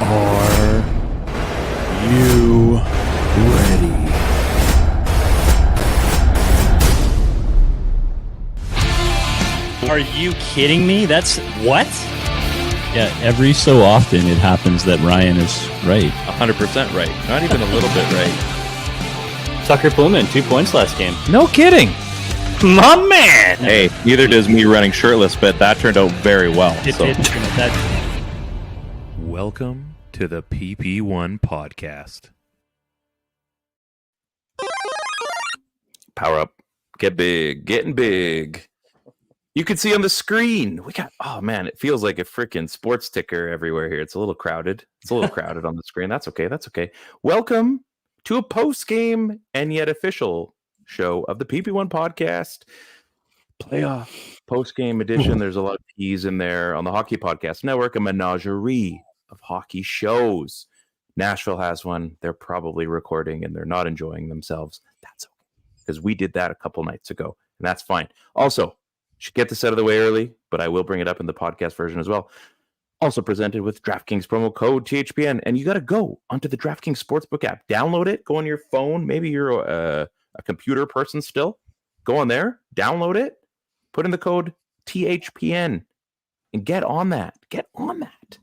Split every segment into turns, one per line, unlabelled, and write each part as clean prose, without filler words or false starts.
Are you ready?
Are you kidding me? That's what?
Yeah, every so often it happens that Ryan is right.
100% right. Not even a little bit right.
Tucker Pullman, 2 points last game.
No kidding.
My man!
Hey, neither does me running shirtless, but that turned out very well.
Welcome to the PP1 podcast.
Power up. Get big. Getting big. You can see on the screen. We got, oh man, it feels like a freaking sports ticker everywhere here. It's a little crowded. It's a little crowded on the screen. That's okay. That's okay. Welcome to a post-game and yet official show of the PP1 podcast. Playoff post-game edition. There's a lot of P's in there on the Hockey Podcast Network, a menagerie of hockey shows. Nashville has one. They're probably recording and they're not enjoying themselves. That's okay, because we did that a couple nights ago, and that's fine. Also, should get this out of the way early, but I will bring it up in the podcast version as well. Also presented with DraftKings promo code THPN, and you got to go onto the DraftKings Sportsbook app. Download it. Go on your phone. Maybe you're a computer person still. Go on there. Download it. Put in the code THPN and get on that. Get on that.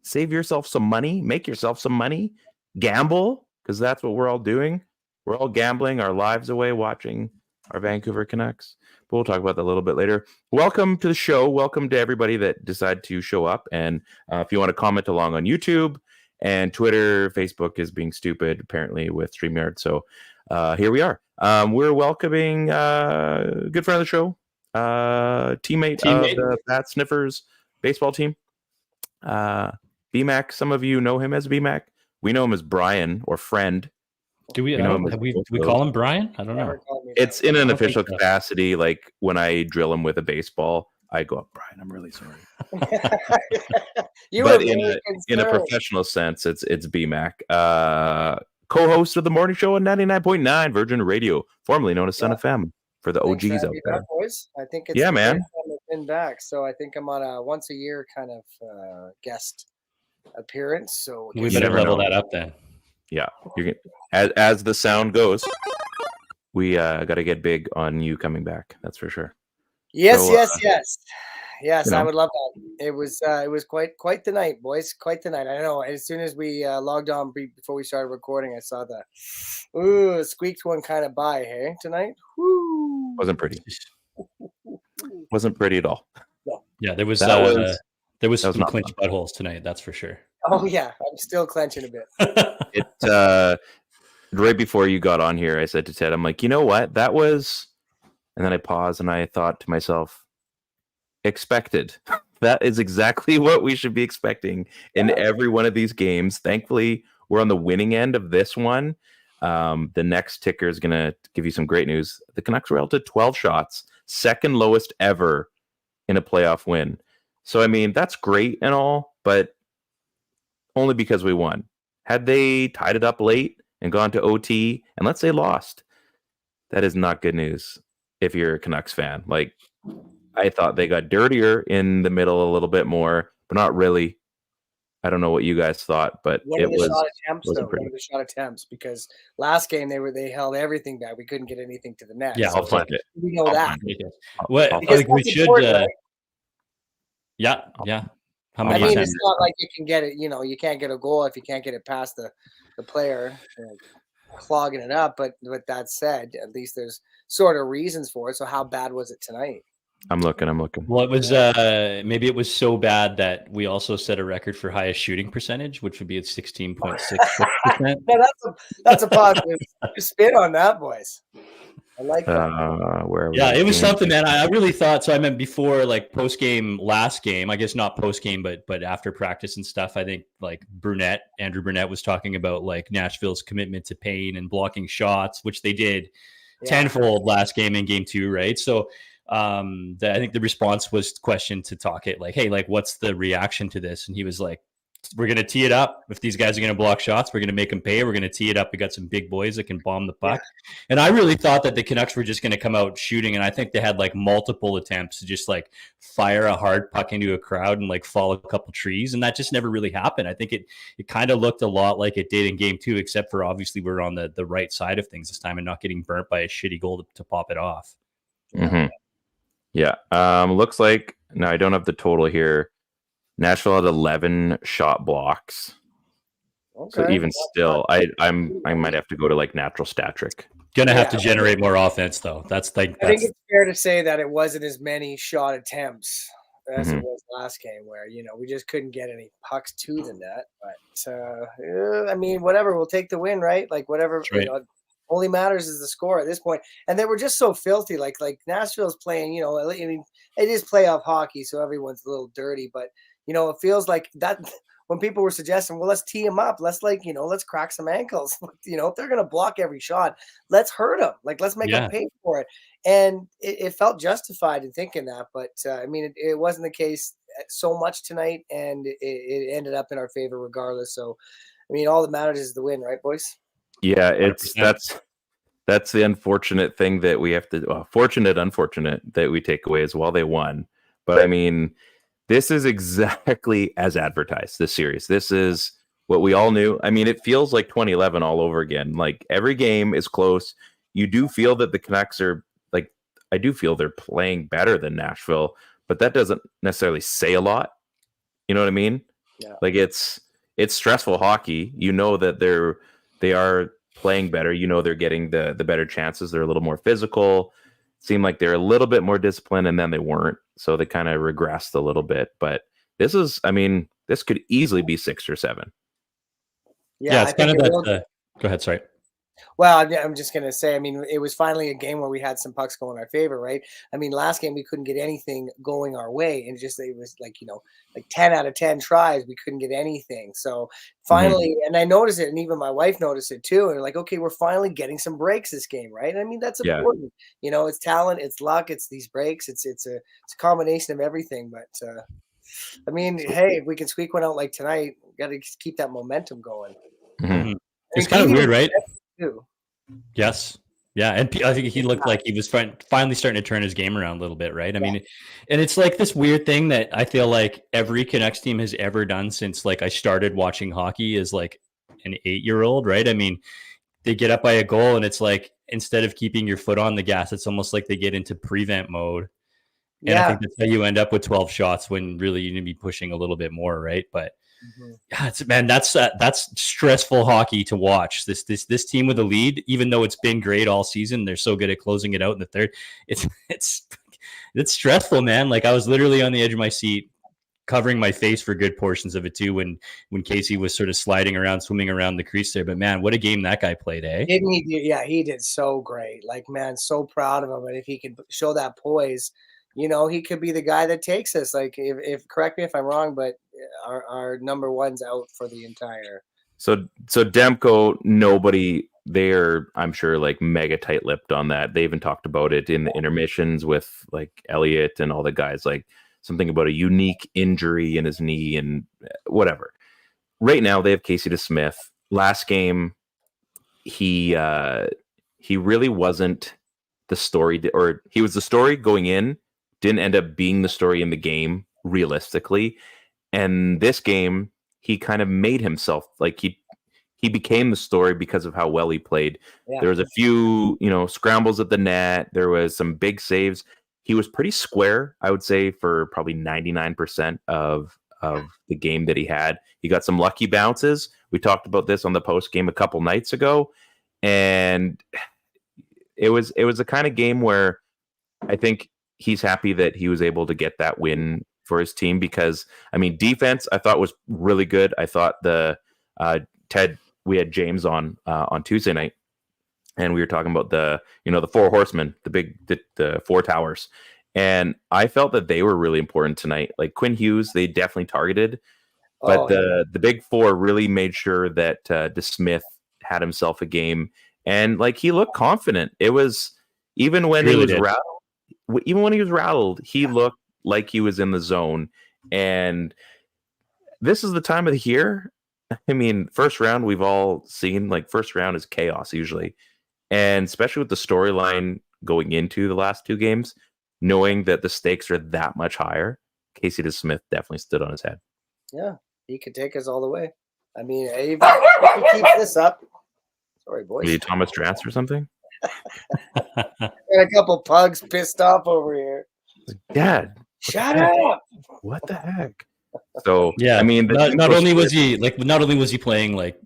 Save yourself some money. Make yourself some money. Gamble, because that's what we're all doing. We're all gambling our lives away watching our Vancouver Canucks. But we'll talk about that a little bit later. Welcome to the show. Welcome to everybody that decided to show up. And if you want to comment along on YouTube and Twitter, Facebook is being stupid, apparently, with StreamYard. So here we are. We're welcoming good friend of the show, teammate of the Pat Sniffers baseball team, BMAC. Some of you know him as BMAC. We know him as Brian or friend.
Do we call him Brian? I don't know.
It's in an official capacity. Like when I drill him with a baseball, I go up, Brian, I'm really sorry. But in a professional sense, it's BMAC. Co-host of the morning show on 99.9 Virgin Radio, formerly known as Sun FM for the OGs out there.
Boys. I think it's
man.
I've been back, so I think I'm on a once a year kind of guest appearance. So
we better level that up then.
Yeah, as the sound goes, we got to get big on you coming back. That's for sure.
Yes,
so,
yes. I would love that. It was quite the night, boys. Quite the night. I know. As soon as we logged on before we started recording, I saw the squeaked one kind of by. Hey, tonight. Woo.
Wasn't pretty. Wasn't pretty at all.
No.
Yeah, there was some clinch buttholes tonight. That's for sure.
Oh yeah, I'm still clenching a bit.
Right before you got on here, I said to Ted, I'm like, you know what? That was, and then I paused and I thought to myself, expected. That is exactly what we should be expecting in every one of these games. Thankfully, we're on the winning end of this one. The next ticker is going to give you some great news. The Canucks were held to 12 shots, second lowest ever in a playoff win. So, I mean, that's great and all, but only because we won. Had they tied it up late and gone to OT and let's say lost, that is not good news if you're a Canucks fan. Like, I thought they got dirtier in the middle a little bit more, but not really. I don't know what you guys thought, but it was
the shot attempts, because last game they held everything back. We couldn't get anything to the net.
Yeah,
so
I'll find it.
We know that.
What I think we should. Right? Yeah. How many?
I mean, it's not like you can get it. You know, you can't get a goal if you can't get it past the player clogging it up. But with that said, at least there's sort of reasons for it. So how bad was it tonight?
I'm looking.
Well, it was maybe it was so bad that we also set a record for highest shooting percentage, which would be at 16.66%.
That's a positive spin on that, boys. I like that.
It was something, man. I really thought so. I meant before, like post game last game. I guess not post game, but after practice and stuff. I think like Andrew Burnett was talking about like Nashville's commitment to pain and blocking shots, which they did tenfold last game in game 2, right? So I think the response was questioned to talk it like, hey, like what's the reaction to this? And he was like, tee it up. If these guys are gonna block shots, we're gonna make them pay. We're gonna tee it up. We got some big boys that can bomb the puck. And I really thought that the Canucks were just gonna come out shooting, and I think they had like multiple attempts to just like fire a hard puck into a crowd and like fall a couple trees, and that just never really happened. I think it kind of looked a lot like it did in game 2, except for obviously we're on the right side of things this time and not getting burnt by a shitty goal to pop it off.
Mm-hmm. Yeah. Looks like, now I don't have the total here. Nashville had 11 shot blocks. Okay. So even still, I might have to go to like natural stat trick.
Gonna have to generate more offense though. I think
it's fair to say that it wasn't as many shot attempts as it was last game, where we just couldn't get any pucks to the net. But I mean, whatever, we'll take the win, right? Like whatever.
Right.
Only matters is the score at this point. And they were just so filthy. Like Nashville's playing. I mean, it is playoff hockey, so everyone's a little dirty, but. It feels like that when people were suggesting, well, let's tee them up. Let's let's crack some ankles. If they're going to block every shot, let's hurt them. Like, let's make them pay for it. And it felt justified in thinking that. But, I mean, it wasn't the case so much tonight, and it ended up in our favor regardless. So, I mean, all that matters is the win, right, boys?
Yeah, that's the unfortunate thing that we have to unfortunate that we take away as well. They won. But, I mean, this is exactly as advertised, this series. This is what we all knew. I mean, it feels like 2011 all over again. Like, every game is close. You do feel that the Canucks are, like, I do feel they're playing better than Nashville, but that doesn't necessarily say a lot. You know what I mean?
Yeah.
Like, it's stressful hockey. You know that they are playing better. You know they're getting the better chances. They're a little more physical. Seemed like they're a little bit more disciplined, and then they weren't. So they kind of regressed a little bit. But this could easily be 6 or 7.
Yeah, it's kind of that. Go ahead, sorry.
Well, I'm just going to say, I mean, it was finally a game where we had some pucks go in our favor, right? I mean, last game we couldn't get anything going our way. And it was like, like 10 out of 10 tries, we couldn't get anything. So finally, and I noticed it, and even my wife noticed it too. And we're like, okay, we're finally getting some breaks this game, right? And I mean, that's important. It's talent, it's luck, it's these breaks. It's a combination of everything. But I mean, hey, if we can squeak one out like tonight, we got to keep that momentum going.
Mm-hmm. It's kind of weird, right? Yes. Yeah. And I think he looked like he was finally starting to turn his game around a little bit, right? I mean, and it's like this weird thing that I feel like every Canucks team has ever done since like I started watching hockey as like an 8-year-old, right? I mean, they get up by a goal and it's like, instead of keeping your foot on the gas, it's almost like they get into prevent mode. And I think that's how you end up with 12 shots when really you need to be pushing a little bit more, right? But that's stressful hockey to watch. This team with a lead, even though it's been great all season, they're so good at closing it out in the third. It's stressful, man. Like, I was literally on the edge of my seat, covering my face for good portions of it too, when Casey was sort of swimming around the crease there. But man, what a game that guy played, eh?
Didn't he? Yeah, he did so great. Like, man, so proud of him. And if he could show that poise, he could be the guy that takes us. Like, if correct me if I'm wrong, but our number one's out for the entire.
So Demko, nobody there, I'm sure, like mega tight-lipped on that. They even talked about it in the intermissions with like Elliot and all the guys, like something about a unique injury in his knee and whatever. Right now they have Casey DeSmith. Last game, he really wasn't the story, or he was the story going in, didn't end up being the story in the game realistically. And this game, he kind of made himself, like he became the story because of how well he played. Yeah. There was a few, scrambles at the net. There was some big saves. He was pretty square, I would say, for probably 99% of the game that he had. He got some lucky bounces. We talked about this on the post game a couple nights ago. And it was the kind of game where I think he's happy that he was able to get that win for his team, because I mean, defense I thought was really good. I thought the Ted, we had James on Tuesday night, and we were talking about the four horsemen, the four towers, and I felt that they were really important tonight. Like Quinn Hughes, they definitely targeted, but the big four really made sure that DeSmith had himself a game, and like he looked confident. It was even when he was rattled. Even when he was rattled, he looked like he was in the zone. And this is the time of the year. I mean, first round, we've all seen, like, first round is chaos usually. And especially with the storyline going into the last two games, knowing that the stakes are that much higher, Casey DeSmith definitely stood on his head.
Yeah, he could take us all the way. I mean, if he keeps this up. Sorry, boys.
Maybe Thomas Drance or something?
Got a couple pugs pissed off over here.
Dad,
Shut up.
what the heck? So
Yeah,
I mean,
not only was he playing like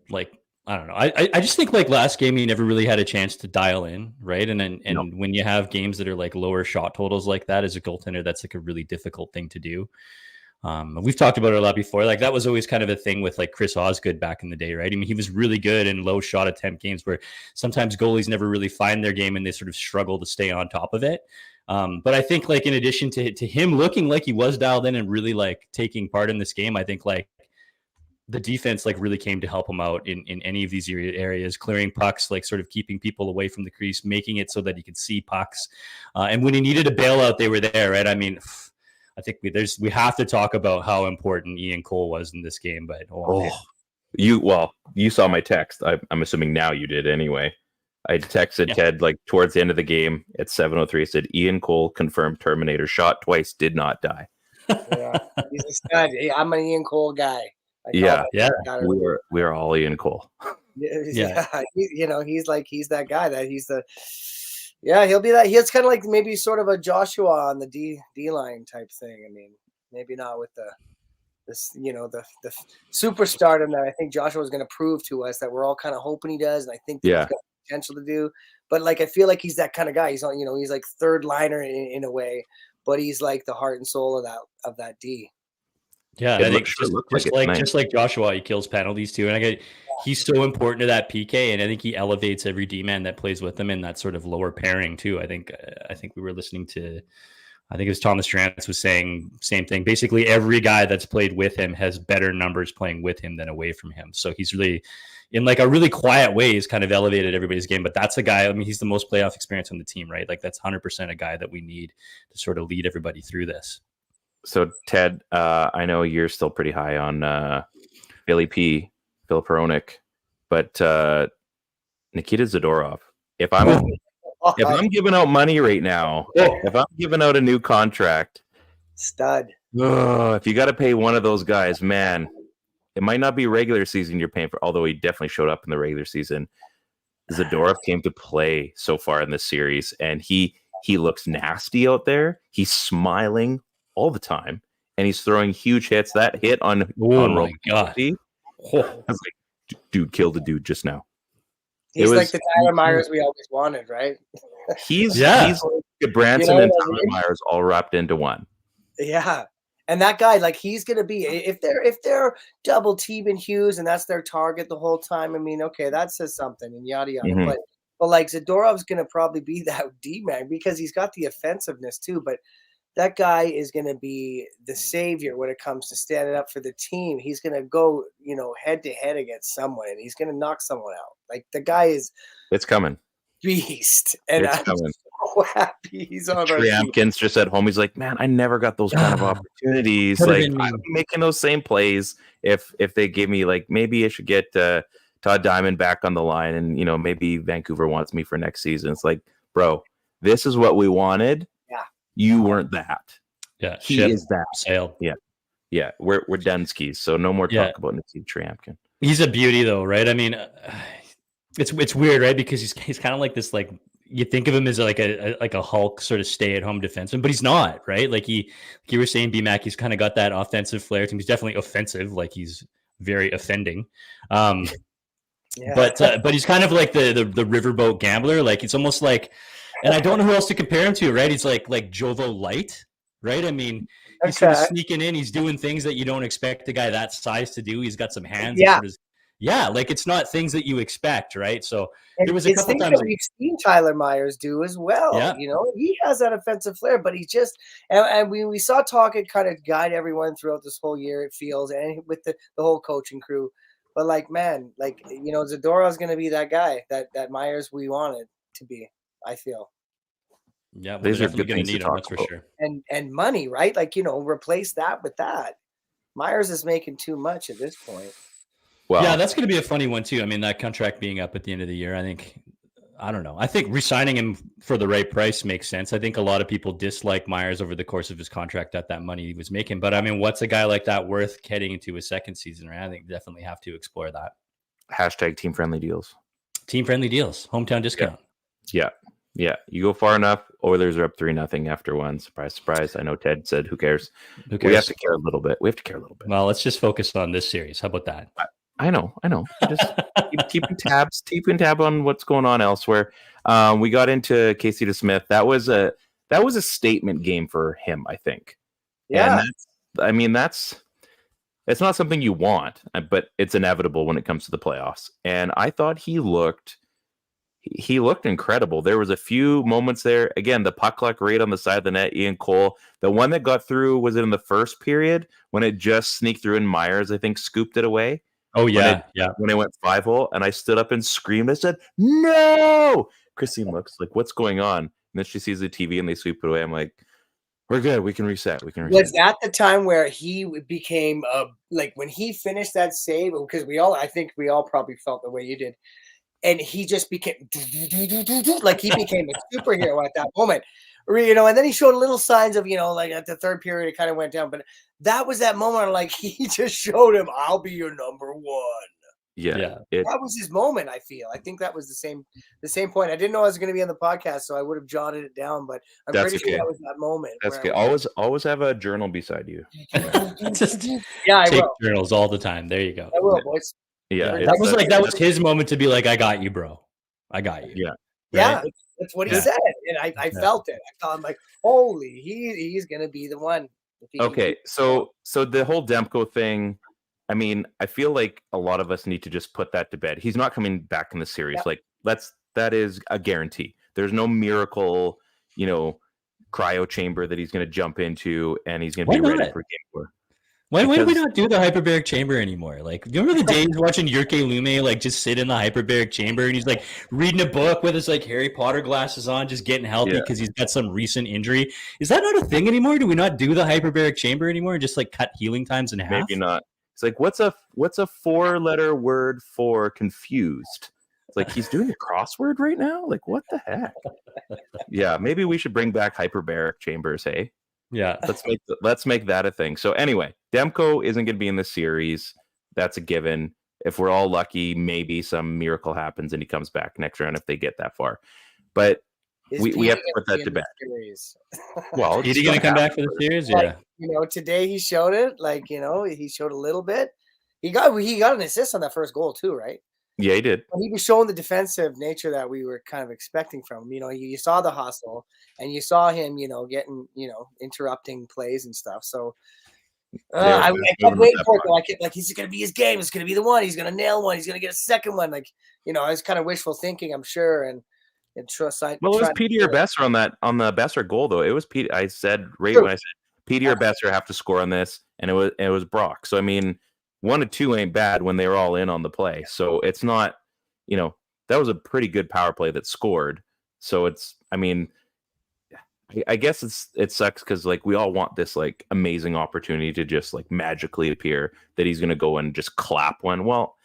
I don't know. I just think like last game he never really had a chance to dial in, right? And when you have games that are like lower shot totals like that as a goaltender, that's like a really difficult thing to do. We've talked about it a lot before. Like that was always kind of a thing with like Chris Osgood back in the day, right? I mean, he was really good in low shot attempt games where sometimes goalies never really find their game and they sort of struggle to stay on top of it. But I think like in addition to him looking like he was dialed in and really like taking part in this game, I think like the defense like really came to help him out in any of these areas, clearing pucks, like sort of keeping people away from the crease, making it so that he could see pucks. And when he needed a bailout, they were there, right? I mean, I think we have to talk about how important Ian Cole was in this game. But
you saw my text. I'm assuming now you did anyway. I texted Ted like towards the end of the game at 7:03. Said Ian Cole confirmed Terminator, shot twice, did not die.
Yeah, he's a stud. I'm an Ian Cole guy.
Yeah. We're all Ian Cole.
Yeah. He's that guy that he's the. Yeah, he'll be that. He's kind of like maybe sort of a Joshua on the D line type thing. I mean, maybe not with the superstardom that I think Joshua is going to prove to us that we're all kind of hoping he does, and I think he's got potential to do. But like, I feel like he's that kind of guy. He's on, he's like third liner in a way, but he's like the heart and soul of that D.
Yeah, I think just like Joshua, he kills penalties too, and he's so important to that PK, and I think he elevates every D man that plays with him in that sort of lower pairing too. I think we were listening to, I think it was Thomas Drance was saying same thing. Basically, every guy that's played with him has better numbers playing with him than away from him. So he's really, in like a really quiet way, he's kind of elevated everybody's game. But that's a guy. I mean, he's the most playoff experience on the team, right? Like that's 100% a guy that we need to sort of lead everybody through this.
So Ted, I know you're still pretty high on Philip Peronic, but Nikita Zadorov. If I'm giving out money right now, if I'm giving out a new contract,
stud.
If you got to pay one of those guys, man, it might not be regular season you're paying for. Although he definitely showed up in the regular season. Zadorov came to play so far in this series, and he looks nasty out there. He's smiling all the time, and he's throwing huge hits. That hit on
my God.
I was like, dude killed a dude just now.
He's like the Tyler Myers we always wanted, right?
He's like Branson and Tyler Myers all wrapped into one.
Yeah. And that guy, like, he's gonna be if they're double teaming Hughes and that's their target the whole time. I mean, okay, that says something and yada yada. Mm-hmm. But like Zadorov's gonna probably be that D man because he's got the offensiveness too. But that guy is going to be the savior when it comes to standing up for the team. He's going to go, head to head against someone, and he's going to knock someone out. Like the guy is,
it's coming,
beast, and
it's
I'm
coming.
So happy he's on our team.
Triamkin's just at home. He's like, man, I never got those kind of opportunities. Like I'm making those same plays. If they give me like, maybe I should get Todd Diamond back on the line, and maybe Vancouver wants me for next season. It's like, bro, this is what we wanted. You weren't that.
Yeah,
he is that.
Sailed.
Yeah. We're Dunskies, so no more talk about Nikita Triamkin.
He's a beauty, though, right? I mean, it's weird, right? Because he's kind of like this, like you think of him as like a Hulk sort of stay-at-home defenseman, but he's not, right? Like you were saying, BMAC, he's kind of got that offensive flair to him. He's definitely offensive, like he's very offending. But he's kind of like the riverboat gambler. Like it's almost like. And I don't know who else to compare him to, right? He's like Jovo Light, right? I mean, he's sort of sneaking in. He's doing things that you don't expect a guy that size to do. He's got some hands.
Yeah.
Like it's not things that you expect, right? So there was a couple
things
times
that we've seen Tyler Myers do as well.
Yeah.
He has that offensive flair, but he's just and we saw Tocchet kind of guide everyone throughout this whole year. It feels, and with the whole coaching crew. But like, man, like Zadorov's going to be that guy that Myers we wanted to be. I feel.
Yeah, these are good things to talk about. For sure.
And money, right? Like replace that with that. Myers is making too much at this point.
Well,
yeah, that's going to be a funny one too. I mean, that contract being up at the end of the year, I don't know. I think re-signing him for the right price makes sense. I think a lot of people dislike Myers over the course of his contract at that money he was making. But I mean, what's a guy like that worth heading into his second season? Right? I think definitely have to explore that.
hashtag team friendly deals.
Team friendly deals, hometown discount.
Yeah. You go far enough. Oilers are up 3-0 after one. Surprise, surprise. I know Ted said, "Who cares?"
Who cares?
We have to care a little bit.
Well, let's just focus on this series. How about that?
I know. Just keeping tab on what's going on elsewhere. We got into Casey DeSmith. That was a statement game for him, I think.
Yeah.
And it's not something you want, but it's inevitable when it comes to the playoffs. And I thought he looked incredible. There was a few moments there. Again, the puck luck right on the side of the net, Ian Cole. The one that got through was in the first period when it just sneaked through and Myers, I think, scooped it away.
Oh, yeah.
When it went 5-0, and I stood up and screamed. I said, "No!" Christine looks like, "What's going on?" And then she sees the TV and they sweep it away. I'm like, "We're good. We can reset.
Was that the time where he became like when he finished that save? Because I think we all probably felt the way you did. And he just became like he became a superhero at that moment, and then he showed little signs of, like at the third period, it kind of went down. But that was that moment, like he just showed him, "I'll be your number one."
Yeah.
That was his moment. I think that was the same point. I didn't know I was going to be on the podcast, so I would have jotted it down. But I'm pretty sure that was that moment.
That's good. Always have a journal beside you.
I
Take
will.
journals all the time. There you go.
I will, boys.
Yeah,
that was his moment to be like, "I got you, bro. I got you."
Yeah.
Yeah,
Right?
that's what he said, and I felt it. I thought, I'm like, holy, he's gonna be the one.
Okay, so the whole Demko thing, I mean, I feel like a lot of us need to just put that to bed. He's not coming back in the series.
Yeah.
Like that is a guarantee. There's no miracle, cryo chamber that he's going to jump into and he's going to be ready for game 4.
Why do we not do the hyperbaric chamber anymore? Like, do you remember the days watching Jurke Lume like just sit in the hyperbaric chamber and he's like reading a book with his like Harry Potter glasses on, just getting healthy because he's got some recent injury? Is that not a thing anymore? Do we not do the hyperbaric chamber anymore and just like cut healing times in half?
Maybe not. It's like, what's a 4-letter word for confused? It's like he's doing a crossword right now. Like, what the heck? Yeah, maybe we should bring back hyperbaric chambers. Hey.
Yeah,
let's make that a thing. So anyway, Demko isn't going to be in the series. That's a given. If we're all lucky, maybe some miracle happens and he comes back next round if they get that far. But we have to put that to bed. Well,
is he going to come back for the series? Yeah.
Today he showed it. Like, he showed a little bit. He got an assist on that first goal too, right?
Yeah, he did.
He was showing the defensive nature that we were kind of expecting from him. You saw the hustle and you saw him, getting, interrupting plays and stuff. So I kept waiting for it. Though. I kept like, he's going to be his game. It's going to be the one. He's going to nail one. He's going to get a second one. Like, I was kind of wishful thinking, I'm sure. And trust.
Well, it was Petey or Besser on the Besser goal, though. It was Petey. I said when I said Petey or Besser have to score on this, and it was Brock. So I mean, 1 of 2 ain't bad when they were all in on the play. So it's not, that was a pretty good power play that scored. So it's, I mean, I guess it sucks because like we all want this like amazing opportunity to just like magically appear that he's going to go and just clap one. Well,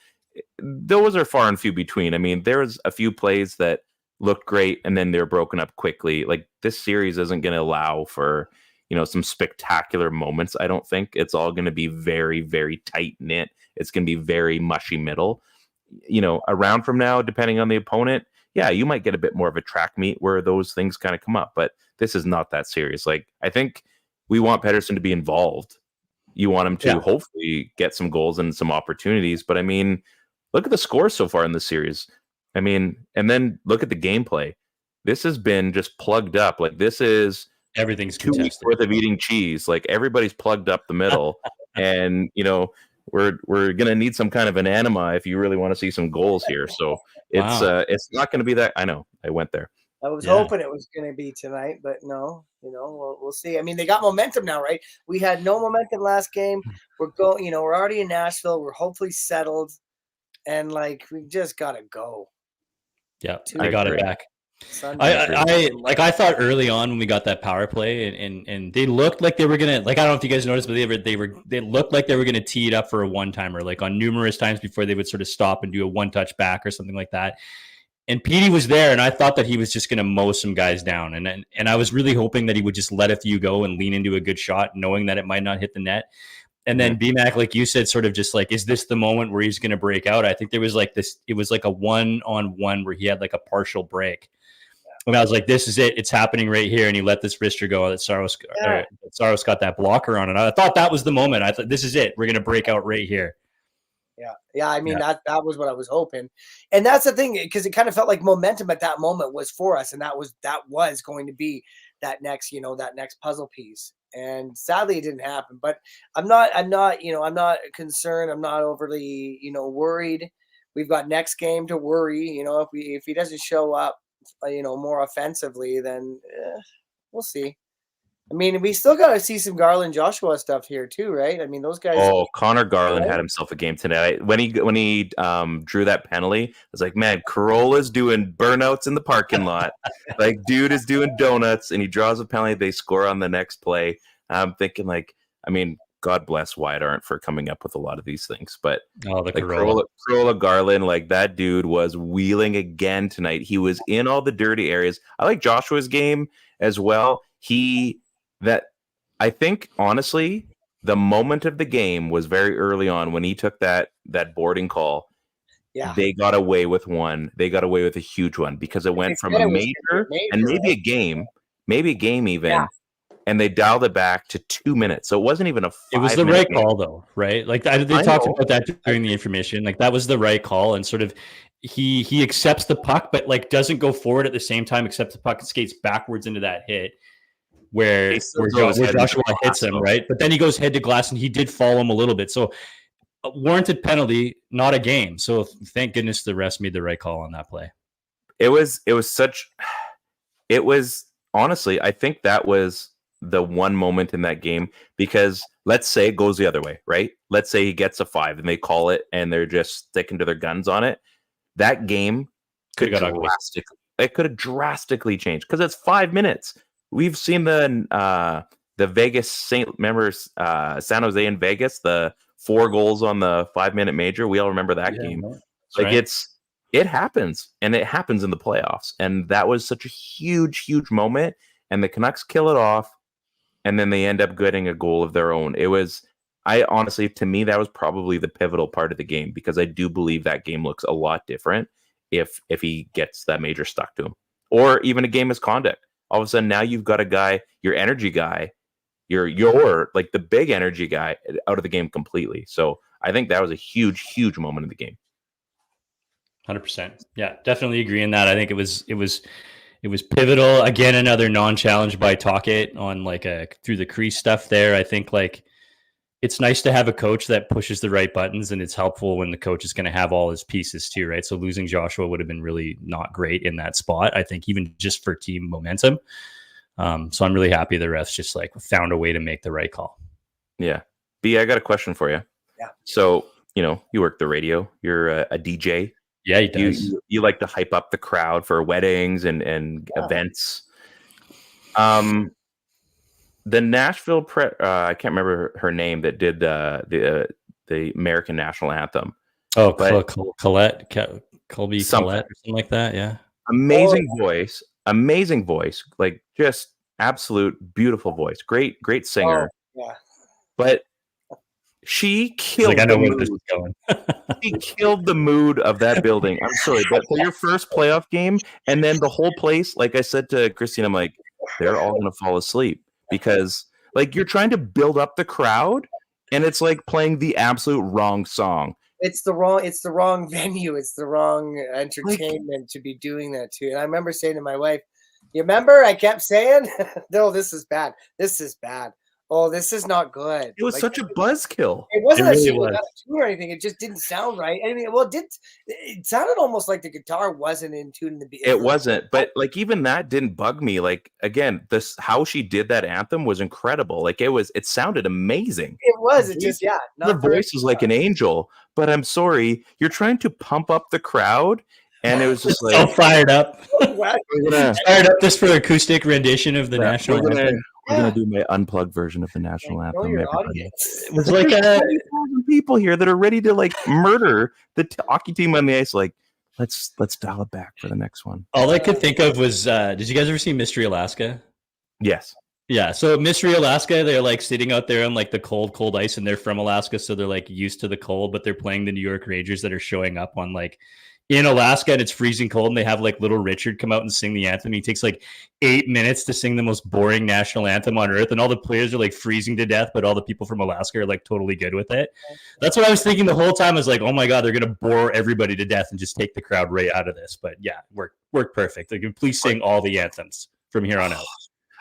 those are far and few between. I mean, there was a few plays that looked great and then they're broken up quickly. Like this series isn't going to allow for, some spectacular moments. I don't think it's all going to be very, very tight knit. It's going to be very mushy middle. A round from now, depending on the opponent, yeah, you might get a bit more of a track meet where those things kind of come up. But this is not that serious. Like I think we want Pettersson to be involved. You want him to hopefully get some goals and some opportunities. But I mean, look at the scores so far in the series. I mean, and then look at the gameplay. This has been just plugged up. Like this is
everything's
2 weeks worth of eating cheese. Like everybody's plugged up the middle, and we're gonna need some kind of an anima if you really want to see some goals here. So it's not going to be that. I know I went there.
I was hoping it was going to be tonight, but no. We'll see. I mean, they got momentum now, right? We had no momentum last game. We're going. We're already in Nashville. We're hopefully settled, and like we just gotta go.
Yeah, I got it back. I thought early on when we got that power play and they looked like they were gonna, like, I don't know if you guys noticed, but they looked like they were gonna tee it up for a one-timer, like on numerous times before they would sort of stop and do a one-touch back or something like that. And Petey was there, and I thought that he was just gonna mow some guys down, and I was really hoping that he would just let a few go and lean into a good shot, knowing that it might not hit the net. And then BMAC, like you said, sort of just like, is this the moment where he's gonna break out? I think there was like this, it was like a 1-on-1 where he had like a partial break. And I was like, this is it. It's happening right here. And he let this wrister go. That Saros got that blocker on. And I thought that was the moment. I thought, this is it. We're going to break out right here.
Yeah. I mean, that was what I was hoping. And that's the thing, because it kind of felt like momentum at that moment was for us. And that was going to be that next puzzle piece. And sadly, it didn't happen. But I'm not concerned. I'm not overly, worried. We've got next game to worry. If he doesn't show up, more offensively, then we'll see. I mean, we still got to see some Garland Joshua stuff here too, right? I mean, those guys.
Oh, Connor Garland had himself a game tonight. When he drew that penalty, I was like, man, Corolla's doing burnouts in the parking lot. Like, dude is doing donuts, and he draws a penalty. They score on the next play. I'm thinking, like, I mean, God bless Wyatt Arndt for coming up with a lot of these things, but Corolla Garland, like, that dude was wheeling again tonight. He was in all the dirty areas. I like Joshua's game as well. I think honestly, the moment of the game was very early on when he took that boarding call. Yeah, they got away with one. They got away with a huge one because it went from a major and maybe a game even. Yeah. And they dialed it back to 2 minutes. So it wasn't even a 5
It was the right call, though, right? Like, they talked about that during the information. Like, that was the right call. And sort of he accepts the puck, but, like, doesn't go forward at the same time, accepts the puck and skates backwards into that hit where Joshua hits him, right? But then he goes head to glass, and he did fall him a little bit. So a warranted penalty, not a game. So thank goodness the refs made the right call on that play.
It was honestly, I think that was the one moment in that game, because let's say it goes the other way, right? Let's say he gets a 5 and they call it and they're just sticking to their guns on it. That game could have drastically changed because it's 5 minutes. We've seen the Vegas San Jose and Vegas, the 4 goals on the 5-minute major. We all remember that game. Like, right. It happens, and it happens in the playoffs. And that was such a huge, huge moment. And the Canucks kill it off. And then they end up getting a goal of their own. To me, that was probably the pivotal part of the game, because I do believe that game looks a lot different if he gets that major stuck to him, or even a game misconduct. All of a sudden, now you've got a guy, your energy guy, your like the big energy guy, out of the game completely. So I think that was a huge, huge moment in the game.
100%. Yeah, definitely agree in that. I think it was pivotal. Again, another non-challenge by Tocchet on through the crease stuff there. I think it's nice to have a coach that pushes the right buttons, and it's helpful when the coach is going to have all his pieces too, right? So losing Joshua would have been really not great in that spot, I think, even just for team momentum. So I'm really happy the refs just found a way to make the right call. Yeah.
B, I got a question for you.
Yeah. So,
you work the radio. You're a DJ.
Yeah, he does.
You like to hype up the crowd for weddings and events. The Nashville I can't remember her name that did the American national anthem.
Oh, Colette, Colby Colette, or something like that. Yeah,
amazing voice, like just absolute beautiful voice. Great singer.
Oh, yeah,
but she killed.
I know where this is going.
She killed the mood of that building. I'm sorry, but for your first playoff game, and then the whole place, like I said to Christine, I'm like, they're all going to fall asleep, because you're trying to build up the crowd, and it's like playing the absolute wrong song.
It's the wrong venue. It's the wrong entertainment to be doing that to. And I remember saying to my wife, "You remember I kept saying, no, this is bad. This is bad. Oh, this is not good."
It was such a buzzkill.
It wasn't a tune or anything. It just didn't sound right. I mean, it sounded almost like the guitar wasn't in tune in the beginning.
It wasn't, but even that didn't bug me. Again, how she did that anthem was incredible. It sounded amazing.
It was. It just
the voice is like an angel. But I'm sorry, you're trying to pump up the crowd, And it was just
So
like
fired up.
Wow.
Fired up just for acoustic rendition of the national anthem.
We're gonna do my unplugged version of the national
Know
anthem.
your
Everybody.
audience.
It was like a
20,000 people here that are ready to like murder the hockey team on the ice. Like, let's dial it back for the next one.
all I could think of was did you guys ever see Mystery Alaska?
Yes.
Yeah, so Mystery Alaska, they're like sitting out there on like the cold ice, and they're from Alaska, so they're like used to the cold, but they're playing the New York Rangers that are showing up on like in Alaska, and it's freezing cold, and they have like little Richard come out and sing the anthem. He takes like 8 minutes to sing the most boring national anthem on earth, and all the players are like freezing to death, but all the people from Alaska are like totally good with it. That's what I was thinking the whole time. I was like, oh my god, they're gonna bore everybody to death and just take the crowd right out of this. But yeah, worked perfect. Like, please sing all the anthems from here on out.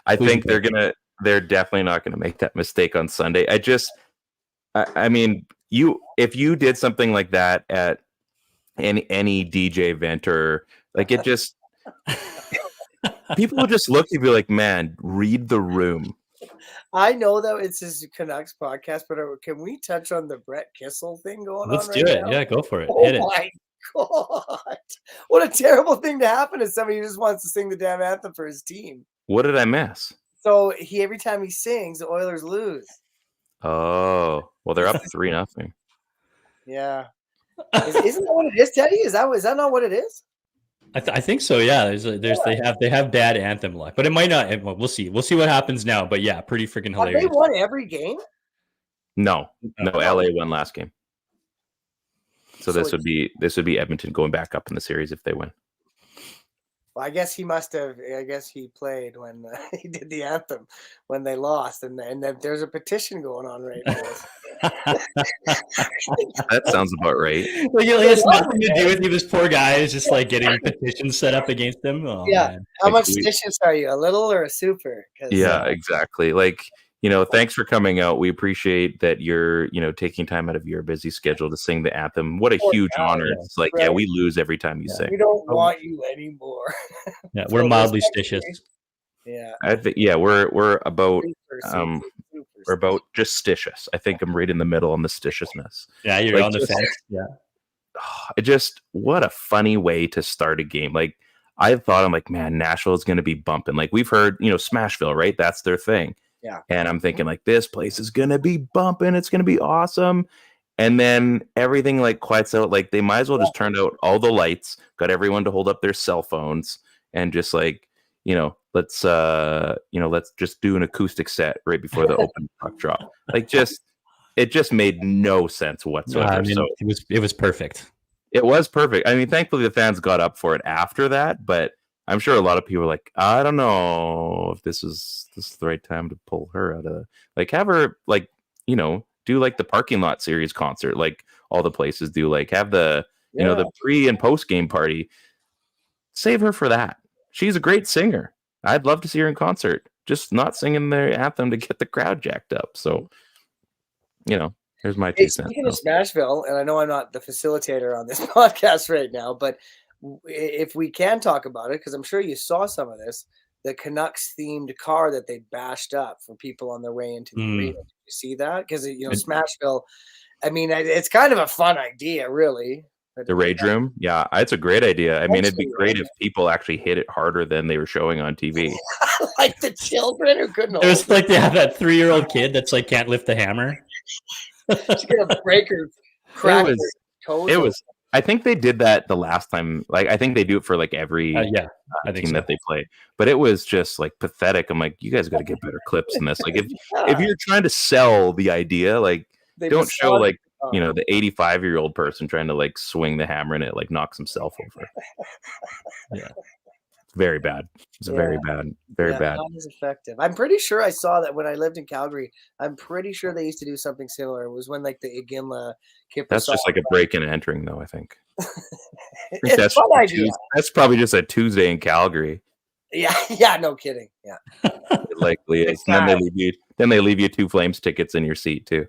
I think they're definitely not gonna make that mistake on Sunday. I mean, if you did something like that at any DJ event, or like, it just people will just look at you and be like, man, read the room.
I know that it's his Canucks podcast, but can we touch on the Brett Kissel thing going
Let's
on?
do
right
it.
now?
Yeah, go for it.
Oh
Hit it.
my god! What a terrible thing to happen to somebody who just wants to sing the damn anthem for his team.
What did I miss?
So every time he sings, the Oilers lose.
Oh, well, they're up 3-0.
Yeah, isn't that what it is, Teddy? Is that not what it is?
I think so. Yeah, they have bad anthem luck, but it might not. We'll see. We'll see what happens now. But yeah, pretty freaking
Have
hilarious.
they won every game?
No, LA won last game. So this would be Edmonton going back up in the series if they win.
Well, I guess he must have. I guess he played when he did the anthem when they lost, and there's a petition going on right now.
That sounds about right.
Like, it has nothing to do with you. This poor guy is just like getting petitions set up against him. Oh,
Yeah.
man.
How much stitches are you? A little or a super?
Yeah, exactly. Like, thanks for coming out. We appreciate that you're, taking time out of your busy schedule to sing the anthem. What a huge honor.
Yeah.
It's like,
Right.
yeah, we lose every time you sing.
We don't want you anymore.
Yeah, we're mildly stitious.
Yeah.
I think, yeah, we're about
Super.
we're about just stitious. I think I'm right in the middle on the stitiousness.
Yeah, you're
Like,
on the fence. Yeah.
What a funny way to start a game. Like, I thought, I'm like, man, Nashville is going to be bumping. Like, we've heard, Smashville, right? That's their thing.
Yeah.
And I'm thinking, like, this place is going to be bumping. It's going to be awesome. And then everything like quiets out. Like, they might as well just turn out all the lights, got everyone to hold up their cell phones, and just like, let's just do an acoustic set right before the open puck drop. Like, it just made no sense whatsoever. So
it was perfect.
it was perfect. I mean, thankfully the fans got up for it after that, but I'm sure a lot of people were like, I don't know if this is the right time to pull her out of like, have her like, do like the parking lot series concert, like all the places do, like have the, the pre and post game party. Save her for that. She's a great singer. I'd love to see her in concert, just not singing the anthem to get the crowd jacked up. So, here's my 2 cents.
Speaking of Smashville, and I know I'm not the facilitator on this podcast right now, but if we can talk about it, because I'm sure you saw some of this, the Canucks themed car that they bashed up for people on their way into the arena. Did you see that? Because Smashville, I mean, it's kind of a fun idea, really.
The Rage Room, yeah, it's a great idea. I mean, it'd be great if people actually hit it harder than they were showing on TV.
Like the children who couldn't.
It was like they have that 3-year-old kid that's like can't lift the hammer.
She's gonna break her, crack her toes.
It was. I think they did that the last time. Like, I think they do it for like every
I think
team
so.
that they play. But it was just like pathetic. I'm like, you guys got to get better clips in this. Like, if you're trying to sell the idea, like, don't show like the 85-year-old person trying to like swing the hammer and it like knocks himself over. Yeah, very bad. It's very bad. Very bad.
Not as effective. I'm pretty sure I saw that when I lived in Calgary. I'm pretty sure they used to do something similar. It was when like the Iginla Kipper.
That's just like a break and entering, though. I think.
It's a fun idea.
That's probably just a Tuesday in Calgary.
Yeah, no kidding. Yeah,
it likely is. And then they leave you 2 Flames tickets in your seat too.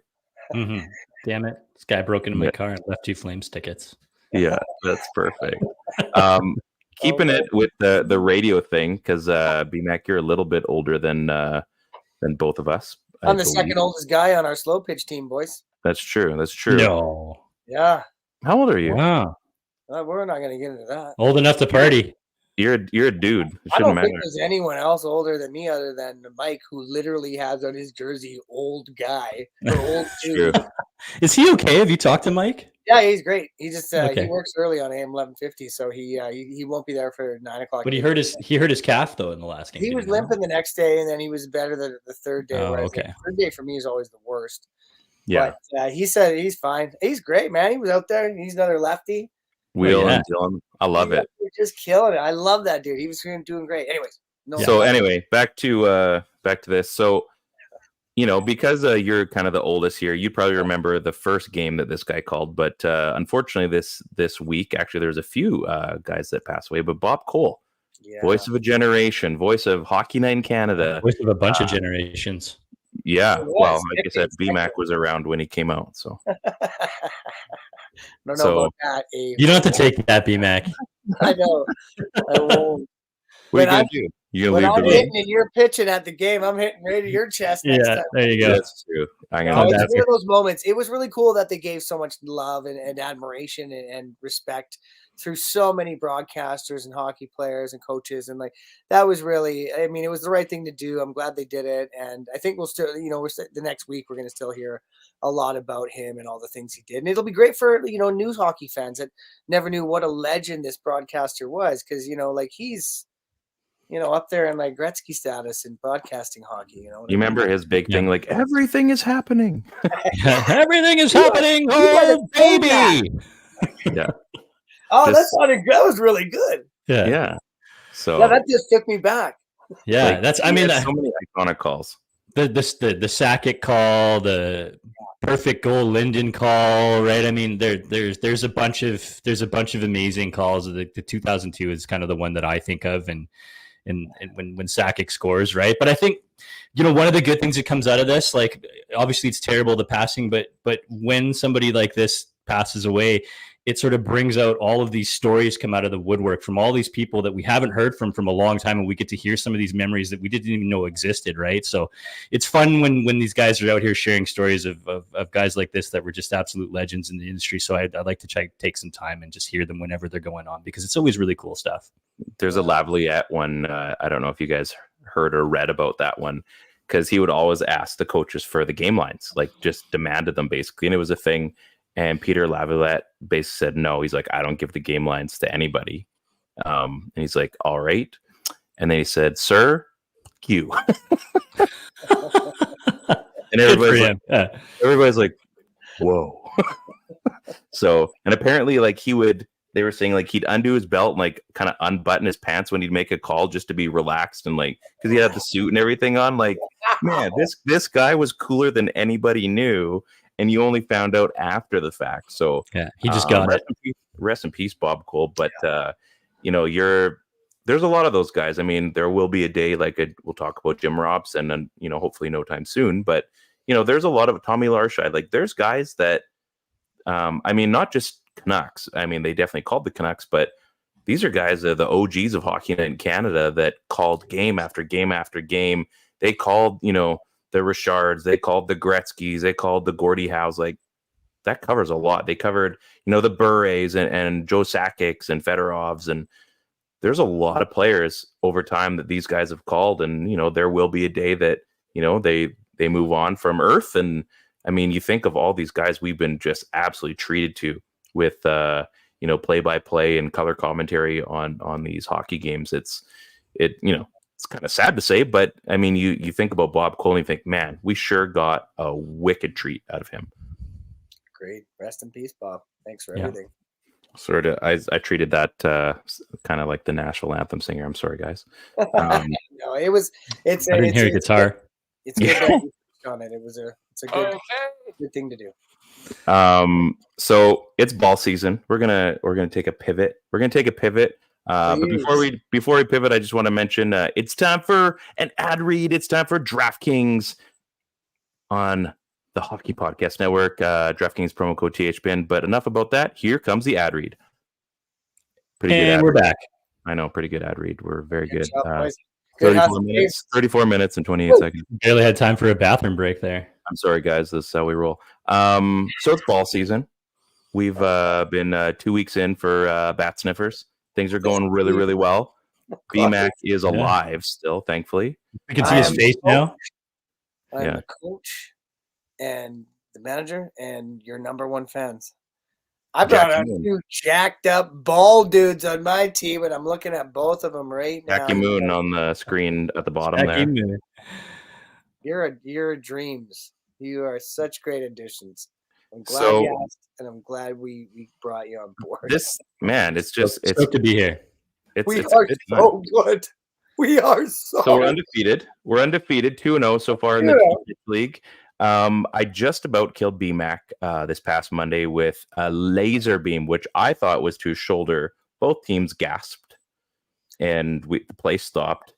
Mm-hmm. Damn it! This guy broke into my car and left 2 Flames tickets.
Yeah, that's perfect. Keeping it with the radio thing, because BMAC, you're a little bit older than both of us.
I'm the second oldest guy on our slow pitch team, boys.
That's true. That's true.
No.
Yeah.
How old are you?
Wow.
We're not going to get into that.
Old enough to party.
You're a dude. It
I
shouldn't
don't
matter.
think there's anyone else older than me other than Mike, who literally has on his jersey "old guy" or "old dude."
True.
Is he okay? Have you talked to Mike?
Yeah, he's great. He just
Okay.
he works early on AM 1150, so he won't be there for 9 o'clock.
But he hurt his calf though in the last game.
He was limping the next day, and then he was better the third day.
Oh,
whereas
okay.
the third day for me is always the worst.
Yeah.
But he said he's fine. He's great, man. He was out there. He's another lefty.
Wheel
yeah.
and Dylan. I love it.
He's just killing it. I love that dude. He was doing great. Anyways,
So anyway, back to this. So, because you're kind of the oldest here, you probably remember the first game that this guy called. But unfortunately, this week, actually, there's a few guys that passed away. But Bob Cole, voice of a generation, voice of Hockey Night in Canada,
voice of a bunch of generations.
Yeah, well, like I said, BMAC was around when he came out. So,
don't know about that. Abe.
You don't have to take that, BMAC.
I know. I won't.
What are you gonna do? You're
When
gonna
I'm
leave the room?
hitting and you're pitching at the game, I'm hitting right at your chest. Next time.
There you go.
That's true.
It's one of those moments. It was really cool that they gave so much love and admiration and respect through so many broadcasters and hockey players and coaches. And that was really, I mean, it was the right thing to do. I'm glad they did it. And I think we'll still, the next week, we're going to still hear a lot about him and all the things he did. And it'll be great for, new hockey fans that never knew what a legend this broadcaster was. Cause he's, up there in Gretzky status in broadcasting hockey. You
remember his big thing, everything is happening.
Everything is happening. Oh, baby.
Yeah.
Oh, that was really good.
Yeah. So
that just took me back.
Yeah, that's. I mean,
so many iconic calls.
The Sakic call, the perfect goal Linden call, right? I mean, there's a bunch of amazing calls. The 2002 is kind of the one that I think of, and when Sakic scores, right? But I think one of the good things that comes out of this, obviously it's terrible the passing, but when somebody like this passes away, it sort of brings out all of these stories come out of the woodwork from all these people that we haven't heard from a long time, and we get to hear some of these memories that we didn't even know existed, right? So it's fun when these guys are out here sharing stories of guys like this that were just absolute legends in the industry. So I'd like to take some time and just hear them whenever they're going on, because it's always really cool stuff.
There's a Lavaliette one. I don't know if you guys heard or read about that one, because he would always ask the coaches for the game lines, just demanded them basically, and it was a thing. And Peter Lavaliette basically said no. He's like, I don't give the game lines to anybody. And he's like, all right. And then he said, sir, you. And everybody's like, whoa. So, and apparently they were saying he'd undo his belt and kind of unbutton his pants when he'd make a call just to be relaxed and because he had the suit and everything on. Man, this guy was cooler than anybody knew. And you only found out after the fact. So
yeah, he just got it.
Rest in peace, Bob Cole. But there's a lot of those guys. I mean, there will be a day we'll talk about Jim Robson, and hopefully no time soon. But there's a lot of Tommy Larscheid. There's guys that, not just Canucks. I mean, they definitely called the Canucks, but these are guys that are the OGs of Hockey Night in Canada that called game after game after game. They called, the Richards, they called the Gretzkys, they called the Gordie Howes. That covers a lot. They covered, the Burres and Joe Sakics and Fedorovs, and there's a lot of players over time that these guys have called, and there will be a day that they move on from Earth. And I mean, you think of all these guys we've been just absolutely treated to with play-by-play and color commentary on these hockey games. It's kind of sad to say, but I mean, you think about Bob Cole and you think, man, we sure got a wicked treat out of him.
Great. Rest in peace, Bob. Thanks for everything.
Sort of. I treated that kind of like the national anthem singer. I'm sorry, guys.
No, it's.
I didn't hear a guitar.
It's good that you on it. It's a good thing to do.
So it's ball season. We're gonna take a pivot. But before we pivot, I just want to mention it's time for an ad read. It's time for DraftKings on the Hockey Podcast Network. DraftKings promo code THPN. But enough about that. Here comes the ad read.
And we're back.
I know, pretty good ad read. We're very good.
Job,
34 minutes and 28 seconds.
Barely had time for a bathroom break there.
I'm sorry, guys. This is how we roll. So it's ball season. We've been 2 weeks in for bat sniffers. Things are going really, really well. BMAC is alive still, thankfully.
We can see his face now.
I'm the coach and the manager and your number one fans. I brought out 2 jacked up bald dudes on my team, and I'm looking at both of them right now.
Jackie Moon on the screen at the bottom there.
Moon.
You're dreams. You are such great additions. I'm glad you asked, and I'm glad we brought you on board.
It's
good to be here.
We are so good. We are so
we're undefeated. We're undefeated, 2-0 so far in the league. I just about killed BMAC this past Monday with a laser beam, which I thought was to his shoulder. Both teams gasped, and the play stopped.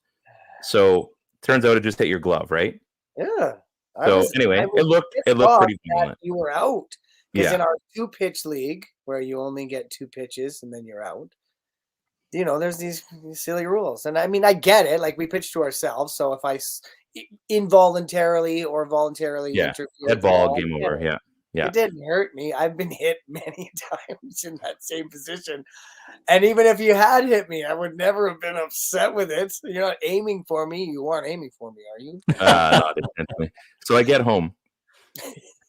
So turns out it just hit your glove, right?
Yeah.
It looked pretty violent.
You were out because in our 2-pitch league where you only get 2 pitches and then you're out. There's these silly rules, and I mean I get it. Like we pitch to ourselves, so if I involuntarily or voluntarily interfere,
dead ball, game over. Yeah.
It didn't hurt me. I've been hit many times in that same position. And even if you had hit me, I would never have been upset with it. You're not aiming for me. You aren't aiming for me, are you?
Not intentionally. So I get home,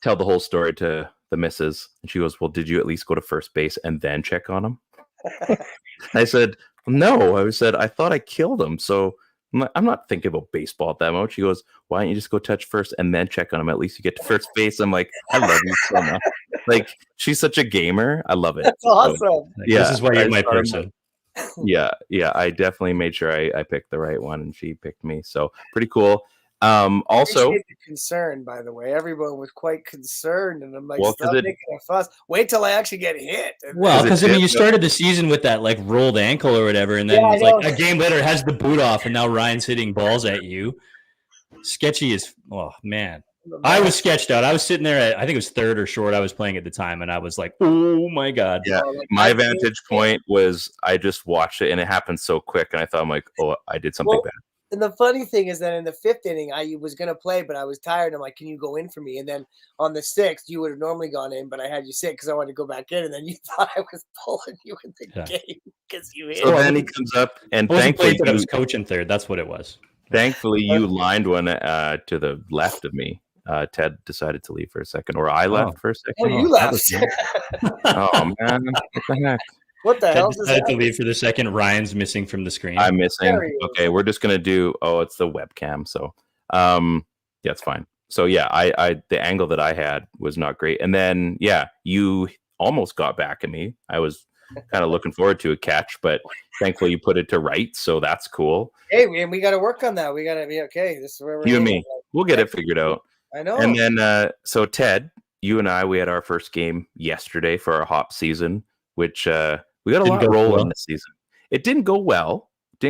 tell the whole story to the missus, and she goes, "Well, did you at least go to first base and then check on him?" I said, "No." I said, "I thought I killed him. So I'm not thinking about baseball at that moment." She goes, "Why don't you just go touch first and then check on him? At least you get to first base." I'm like, I love you so much. Like, she's such a gamer. I love it.
That's awesome.
So,
this is why you're my person.
Yeah. I definitely made sure I picked the right one, and she picked me. So pretty cool. Also,
the concern, by the way, everyone was quite concerned, and I'm like,
well,
stop making a fuss. Wait till I actually get hit.
Well, because you started the season with that like rolled ankle or whatever, and then like a game later has the boot off, and now Ryan's hitting balls at you. Sketchy as man. I was sketched out. I was sitting there I think it was third or short. I was playing at the time, and I was like, "Oh my god!"
Yeah, my vantage point was I just watched it, and it happened so quick, and I thought, I'm like, "Oh, I did something bad."
And the funny thing is that in the 5th inning, I was going to play, but I was tired. I'm like, "Can you go in for me?" And then on the 6th, you would have normally gone in, but I had you sit because I wanted to go back in. And then you thought I was pulling you in the game because you hit.
So then he comes up, and thankfully
I was coaching third. That's what it was.
Thankfully, you lined one to the left of me. Ted decided to leave for a second, or I left for a second.
Oh, you left.
Oh man, what the heck?
What the hell?
Decided to leave for the second. Ryan's missing from the screen.
I'm missing. Okay, we're just gonna do. Oh, it's the webcam. So, yeah, it's fine. So yeah, I the angle that I had was not great, and then you almost got back at me. I was kind of looking forward to a catch, but thankfully you put it to right, so that's cool.
Hey, we got to work on that. We got to be okay. This is where we're
you and me. We'll get it figured out.
I know.
And then, so Ted, you and I, we had our first game yesterday for our hop season, which we got a lot rolling this season. It didn't go well. But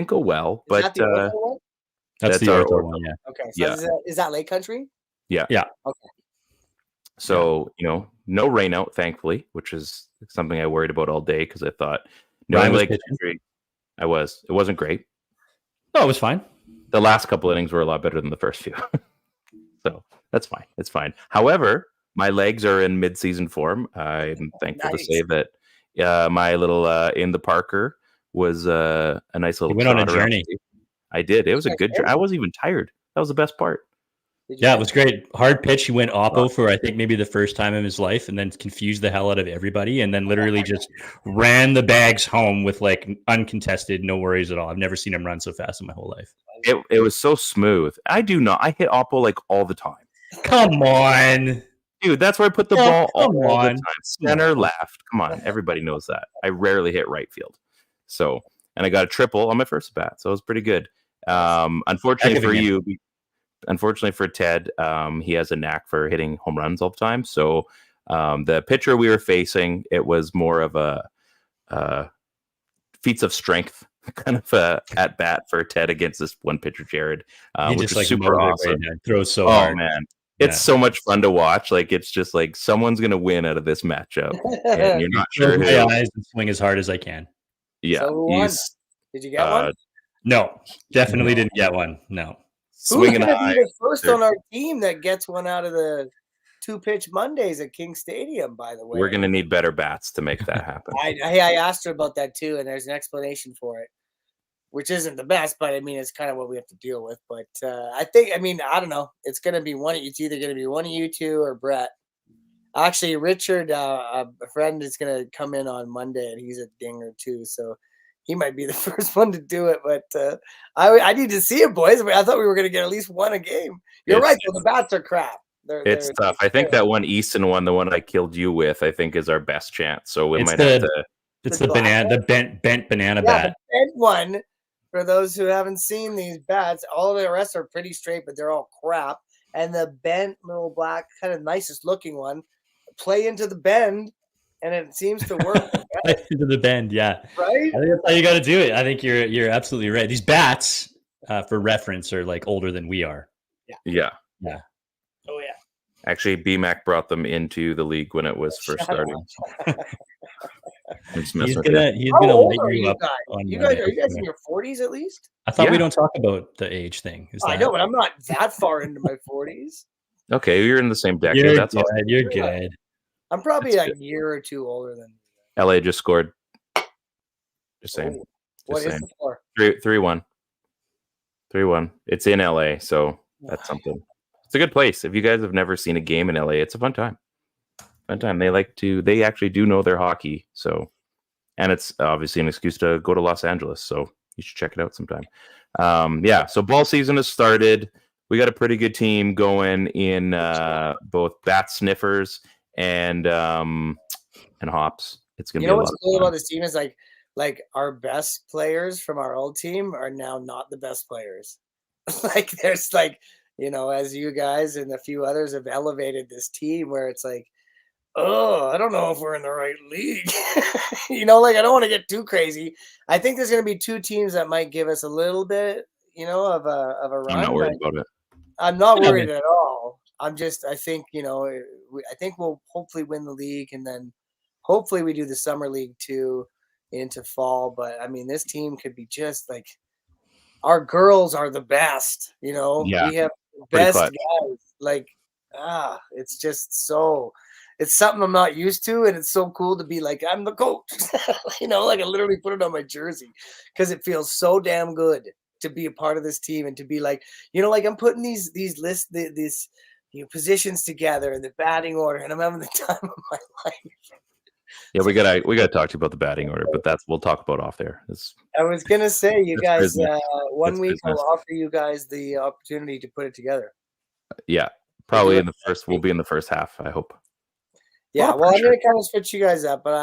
that's the
that's our one. Yeah.
Okay. So is that Lake Country?
Yeah.
Yeah.
Okay.
So no rain out, thankfully, which is something I worried about all day because I thought knowing Lake Country, it wasn't great.
No, it was fine.
The last couple innings were a lot better than the first few. So that's fine. It's fine. However, my legs are in mid-season form. I'm thankful to say that my little in the Parker was a nice little.
You went on a journey.
I did. It was a good journey. I wasn't even tired. That was the best part.
Yeah, it was great. Hard pitch. He went oppo for I think maybe the first time in his life, and then confused the hell out of everybody, and then literally just ran the bags home with like uncontested, no worries at all. I've never seen him run so fast in my whole life.
It was so smooth. I hit oppo like all the time.
Come on,
dude. That's where I put the ball all the time. Center, left. Come on, everybody knows that. I rarely hit right field. So, and I got a triple on my first bat, so it was pretty good. Unfortunately for you. Unfortunately for Ted, he has a knack for hitting home runs all the time. So the pitcher we were facing, it was more of a feats of strength kind of at bat for Ted against this one pitcher, Jared, which is super awesome.
Right, throws so hard.
Man, it's so much fun to watch. Like it's just like someone's gonna win out of this matchup, and you're not sure who.
My eyes and swing as hard as I can.
Yeah,
so did you get one?
No, definitely didn't get one. No.
Swinging
high. Who's the first on our team that gets one out of the 2-pitch Mondays at King Stadium, by the way.
We're going to need better bats to make that happen.
I asked her about that too, and there's an explanation for it, which isn't the best, but I mean, it's kind of what we have to deal with. But I don't know. It's going to be it's either going to be one of you two or Brett. Actually, Richard, a friend, is going to come in on Monday, and he's a dinger too. So he might be the first one to do it. But I need to see it, boys. I thought we were going to get at least one a game. You're right, though. The bats are crap.
It's tough. I think that one Easton one, the one I killed you with, I think is our best chance. So we might have to.
It's the bent banana bat.
The bent one. For those who haven't seen these bats, all of the rest are pretty straight, but they're all crap. And the bent little black, kind of nicest looking one, play into the bend, and it seems to work.
Into the bend, yeah.
Right?
I think that's how you got to do it. I think you're absolutely right. These bats, for reference, are like older than we are.
Yeah.
Oh yeah.
Actually, BMAC brought them into the league when it was first starting.
He's gonna light you up.
Are you guys in your 40s at least?
I thought we don't talk about the age thing.
I know, but I'm not that far into my 40s.
Okay, you're in the same decade.
You're good.
I'm probably like a year or two older than
you. LA just scored. Just saying.
What is the score?
3-1. 3-1. It's in LA, so that's something. It's a good place. If you guys have never seen a game in LA, it's a fun time. They actually do know their hockey. So, and it's obviously an excuse to go to Los Angeles. So you should check it out sometime. So ball season has started. We got a pretty good team going in both bat sniffers and hops. It's gonna be.
What's cool about this team is like our best players from our old team are now not the best players. Like there's as you guys and a few others have elevated this team where it's like, oh, I don't know if we're in the right league. I don't want to get too crazy. I think there's going to be two teams that might give us a little bit, of a run.
I'm not worried about it.
I'm not worried at all. I think we'll hopefully win the league, and then hopefully we do the summer league too into fall. But I mean, this team could be just like our girls are the best. We have the best guys. It's just so. It's something I'm not used to, and it's so cool to be like, I'm the coach. I literally put it on my jersey because it feels so damn good to be a part of this team and to be like, I'm putting these lists, these positions together in the batting order, and I'm having the time of my life.
Yeah, we gotta talk to you about the batting order, but we'll talk about off there.
I was gonna say, you guys, one week I'll offer you guys the opportunity to put it together.
Yeah, probably we'll be in the first half, I hope.
Yeah, well, I'm going to kind of switch you guys up, but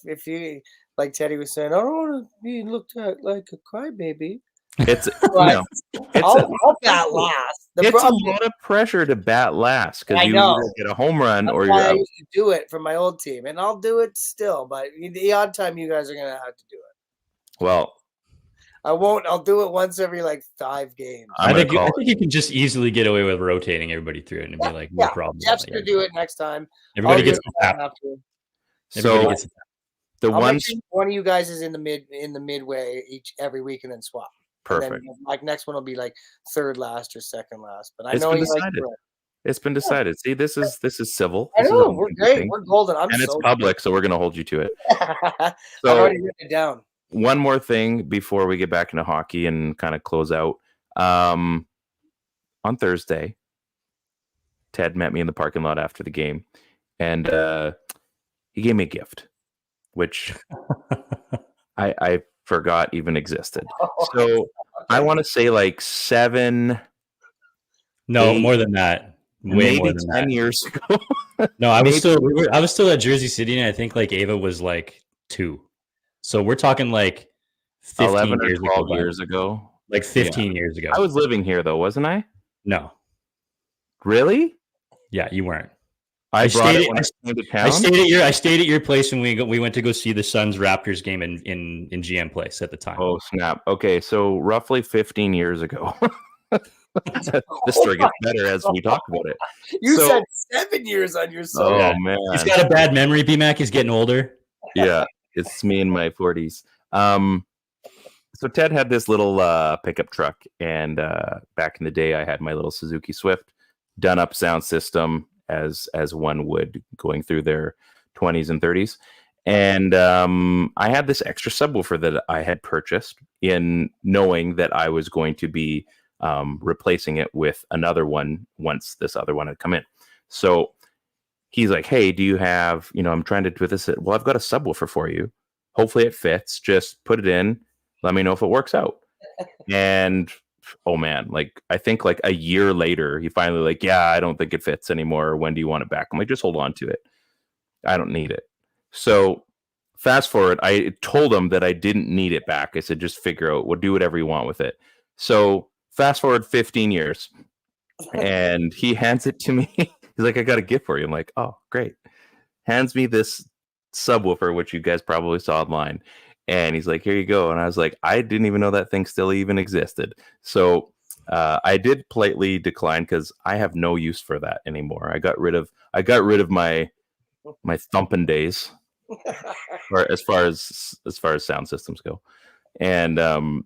if you, like Teddy was saying, I don't want to be looked at like a crybaby.
It's
I'll bat last.
It's a lot of pressure to bat last because you either get a home run or you're out. I used
to do it for my old team, and I'll do it still, but the odd time you guys are going to have to do it.
Well,
I won't. I'll do it once every 5 games.
I think you can just easily get away with rotating everybody through it and be like, no problem.
Jeff's gonna do it next time.
Everybody gets a tap.
One of you guys is in the midway every week, and then swap.
Perfect.
And then, next one will be third last or second last. But I
it's
know
been decided. It's been decided. See, this is civil.
I know we're great. We're golden.
It's public, so we're gonna hold you to it.
I've already written it down.
One more thing before we get back into hockey and kind of close out. On Thursday, Ted met me in the parking lot after the game, and he gave me a gift, which I forgot even existed. So I want to say 7.
No,
8,
more than that.
Way more than 10 years ago.
No, I was still at Jersey City, and I think Ava was 2. So we're talking 15
11 or 12
years
years ago.
15 years ago.
I was living here though, wasn't I?
No.
Really?
Yeah, you weren't.
I stayed
at your place when we went to go see the Suns Raptors game in GM Place at the time.
Oh snap! Okay, so roughly 15 years ago. This story gets better as we talk about it.
You said 7 years on your soul.
Oh man,
he's got a bad memory. BMAC is getting older.
Yeah, it's me in my 40s. So Ted had this little pickup truck, and back in the day, I had my little Suzuki Swift, done up sound system, as one would going through their 20s and 30s. And I had this extra subwoofer that I had purchased in knowing that I was going to be replacing it with another one once this other one had come in. So he's like, hey, do you have, I'm trying to do this. Well, I've got a subwoofer for you. Hopefully it fits. Just put it in. Let me know if it works out. And oh man, like I think like a year later, he finally like, yeah, I don't think it fits anymore. When do you want it back? I'm like, just hold on to it. I don't need it. So fast forward, I told him that I didn't need it back. I said, just figure out, we'll do whatever you want with it. So fast forward 15 years and he hands it to me. He's like, I got a gift for you. I'm like, oh, great. Hands me this subwoofer, which you guys probably saw online. And he's like, here you go. And I was like, I didn't even know that thing still even existed. So I did politely decline because I have no use for that anymore. I got rid of my thumping days, or as far as sound systems go. And I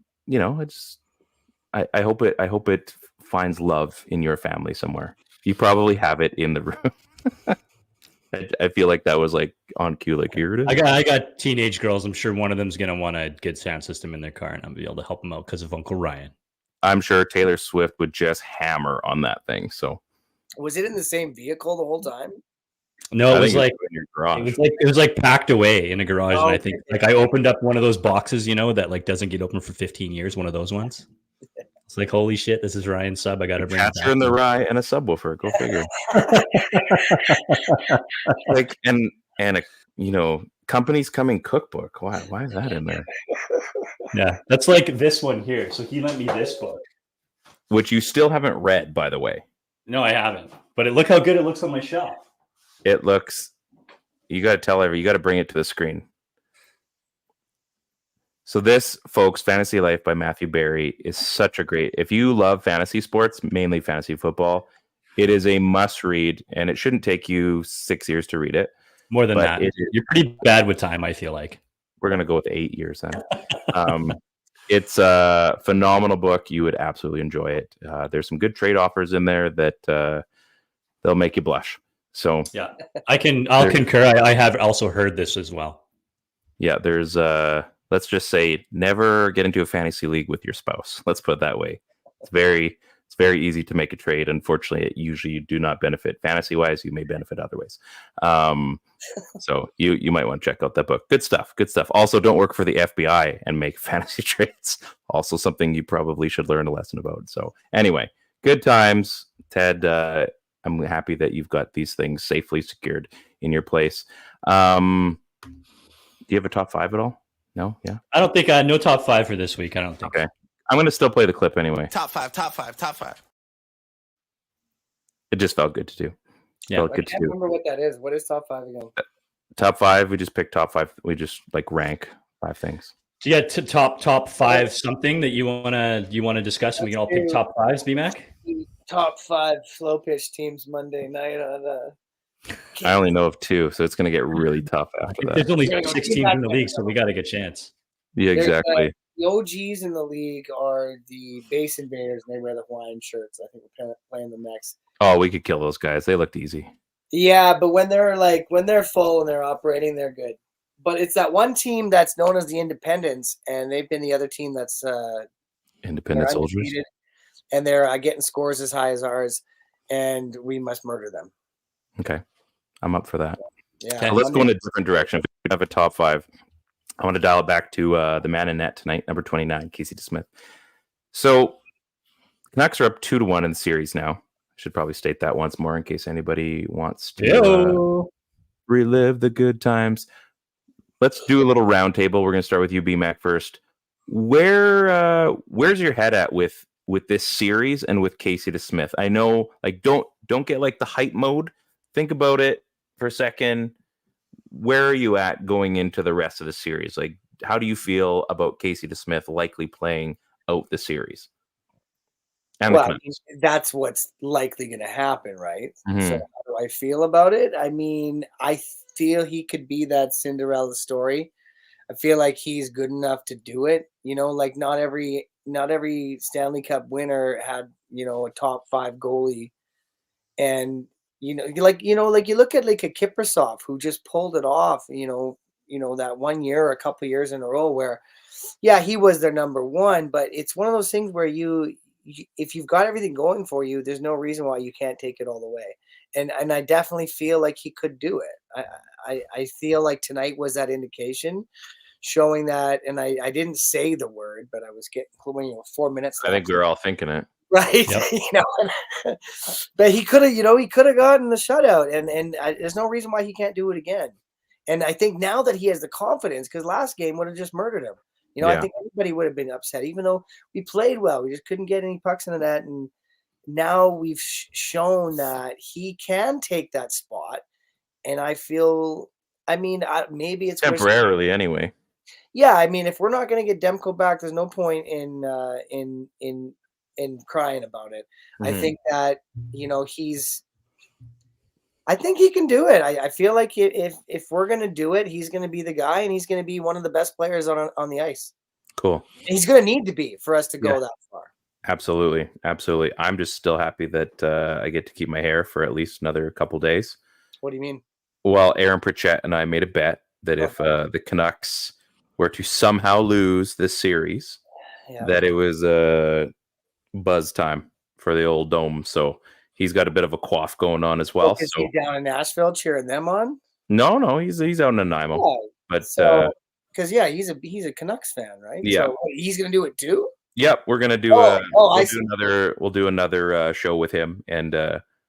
hope it finds love in your family somewhere. You probably have it in the room. I feel like that was like on cue. Like, here it is.
I got teenage girls. I'm sure one of them's gonna want a good sound system in their car, and I'm gonna be able to help them out because of Uncle Ryan.
I'm sure Taylor Swift would just hammer on that thing. So,
was it in the same vehicle the whole time?
No, it was like
in your garage.
It was like packed away in a garage,
Oh,
and I think like I opened up one of those boxes, that like doesn't get open for 15 years. One of those ones. It's like, holy shit, this is Ryan's sub. I got to bring it back.
In the rye and a subwoofer. Go figure. Like and a company's coming cookbook. Why is that in there?
Yeah, that's like this one here. So he lent me this book,
which you still haven't read, by the way.
No, I haven't. But look how good it looks on my shelf.
It looks. You got to bring it to the screen. So this, folks, Fantasy Life by Matthew Barry is such a great. If you love fantasy sports, mainly fantasy football, it is a must read, and it shouldn't take you 6 years to read it.
More than that, you're pretty bad with time. I feel like
we're gonna go with 8 years then. It's a phenomenal book. You would absolutely enjoy it. There's some good trade offers in there that they'll make you blush. So
yeah, I'll concur. I have also heard this as well.
Yeah, there's let's just say never get into a fantasy league with your spouse. Let's put it that way. It's very easy to make a trade. Unfortunately, usually you do not benefit fantasy wise. You may benefit other ways. So you might want to check out that book. Good stuff. Also, don't work for the FBI and make fantasy trades. Also something you probably should learn a lesson about. So anyway, good times, Ted. I'm happy that you've got these things safely secured in your place. Do you have a top 5 at all? No? Yeah?
I don't think no top 5 for this week. I don't think.
Okay. I'm going to still play the clip anyway.
Top five.
It just felt good to do.
Yeah.
I can't remember what that is. What is top 5 again?
Top 5, we just picked top 5. We just like rank 5 things.
So yeah, top 5 something that you wanna discuss, and we can all pick top 5s, BMAC?
Top 5 slow pitch teams Monday night on
I only know of 2, so it's going to get really tough after that.
There's only 6 teams in the league, so we got a good chance.
Yeah, exactly.
The OGs in the league are the base invaders, and they wear the Hawaiian shirts. I think we're playing them next.
Oh, we could kill those guys. They looked easy.
Yeah, but when they're full and they're operating, they're good. But it's that one team that's known as the Independents, and they've been the other team that's
Independent Soldiers,
and they're getting scores as high as ours, and we must murder them.
Okay, I'm up for that.
Yeah,
okay. Let's go in a different direction. If we have a top 5, I want to dial it back to the man in net tonight, number 29, Casey DeSmith. So Canucks are up 2-1 in the series now. I should probably state that once more in case anybody wants to relive the good times. Let's do a little round table. We're going to start with you, BMAC, first. Where's your head at with this series and with Casey DeSmith? I know, like, don't get like the hype mode. Think about it for a second. Where are you at going into the rest of the series? Like, how do you feel about Casey DeSmith likely playing out the series? And
that's what's likely going to happen, right?
Mm-hmm.
So how do I feel about it? I mean, I feel he could be that Cinderella story. I feel like he's good enough to do it. Like not every Stanley Cup winner had, a top 5 goalie. And like you look at like a Kiprasov who just pulled it off. That 1 year or a couple of years in a row where, yeah, he was their number one. But it's one of those things where if you've got everything going for you, there's no reason why you can't take it all the way. And I definitely feel like he could do it. I feel like tonight was that indication, showing that. And I didn't say the word, but I was getting 4 minutes left.
I think we were all thinking it.
Right. Yep. But he could have gotten the shutout, and there's no reason why he can't do it again. And I think now that he has the confidence, because last game would have just murdered him. I think everybody would have been upset, even though we played well. We just couldn't get any pucks in the net. And now we've shown that he can take that spot. And I feel, maybe it's
temporarily anyway.
Yeah, if we're not going to get Demko back, there's no point in crying about it. Mm-hmm. I think that I think he can do it. I feel like if we're going to do it, he's going to be the guy, and he's going to be one of the best players on the ice.
Cool.
And he's going to need to be for us to go that far.
Absolutely. I'm just still happy that I get to keep my hair for at least another couple days.
What do you mean?
Well, Aaron Pritchett and I made a bet that if the Canucks were to somehow lose this series, that it was buzz time for the old dome. So he's got a bit of a quaff going on as well.
Is he down in Nashville cheering them on?
No, he's out in Nanaimo.
Yeah.
But
because he's a Canucks fan, right?
Yeah,
so he's gonna do it too.
Yep, we're gonna do we'll do another show with him, and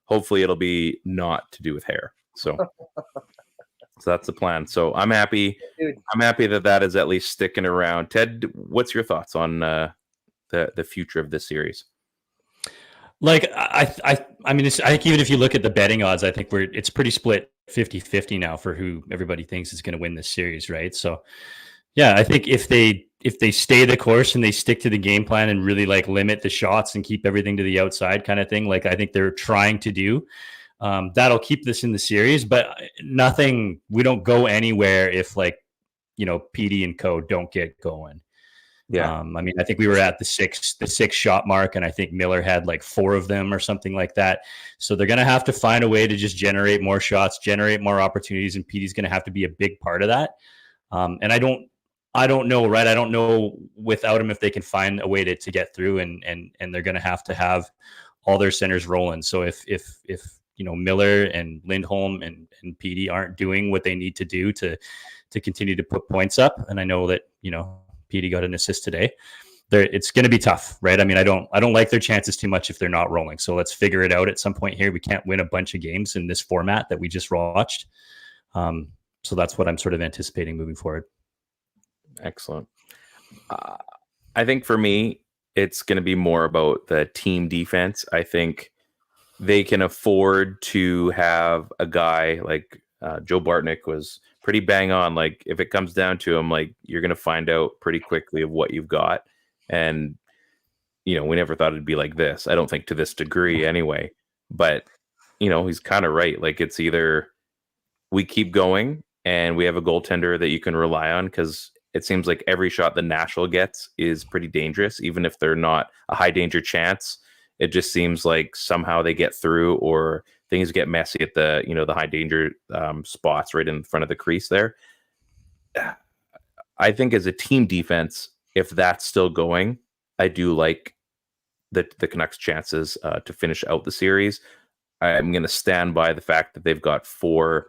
hopefully it'll be not to do with hair. So that's the plan. So I'm happy. Dude. I'm happy that is at least sticking around. Ted, what's your thoughts on the future of this series?
Like I think even if you look at the betting odds, I think it's pretty split 50-50 now for who everybody thinks is going to win this series, right? So yeah, I think if they stay the course and they stick to the game plan and really like limit the shots and keep everything to the outside kind of thing, like I think they're trying to do, that'll keep this in the series. But we don't go anywhere if PD and co don't get going. Yeah. I think we were at the six shot mark, and I think Miller had like 4 of them or something like that. So they're going to have to find a way to just generate more shots, generate more opportunities, and PD's going to have to be a big part of that. And I don't know, right? I don't know without him if they can find a way to get through, and they're going to have all their centers rolling. So if Miller and Lindholm and PD aren't doing what they need to do to continue to put points up, and I know that PD got an assist today, it's going to be tough, right? I don't like their chances too much if they're not rolling. So let's figure it out at some point here. We can't win a bunch of games in this format that we just watched. So that's what I'm sort of anticipating moving forward.
Excellent. I think for me, it's going to be more about the team defense. I think they can afford to have a guy like Joe Bartnick was pretty bang on. Like if it comes down to him, like you're going to find out pretty quickly of what you've got. And, we never thought it'd be like this. I don't think to this degree anyway, but he's kind of right. Like it's either we keep going and we have a goaltender that you can rely on, because it seems like every shot the Nashville gets is pretty dangerous, even if they're not a high danger chance. It just seems like somehow they get through, or things get messy at the the high danger spots right in front of the crease there. I think as a team defense, if that's still going, I do like the Canucks' chances to finish out the series. I'm going to stand by the fact that they've got 4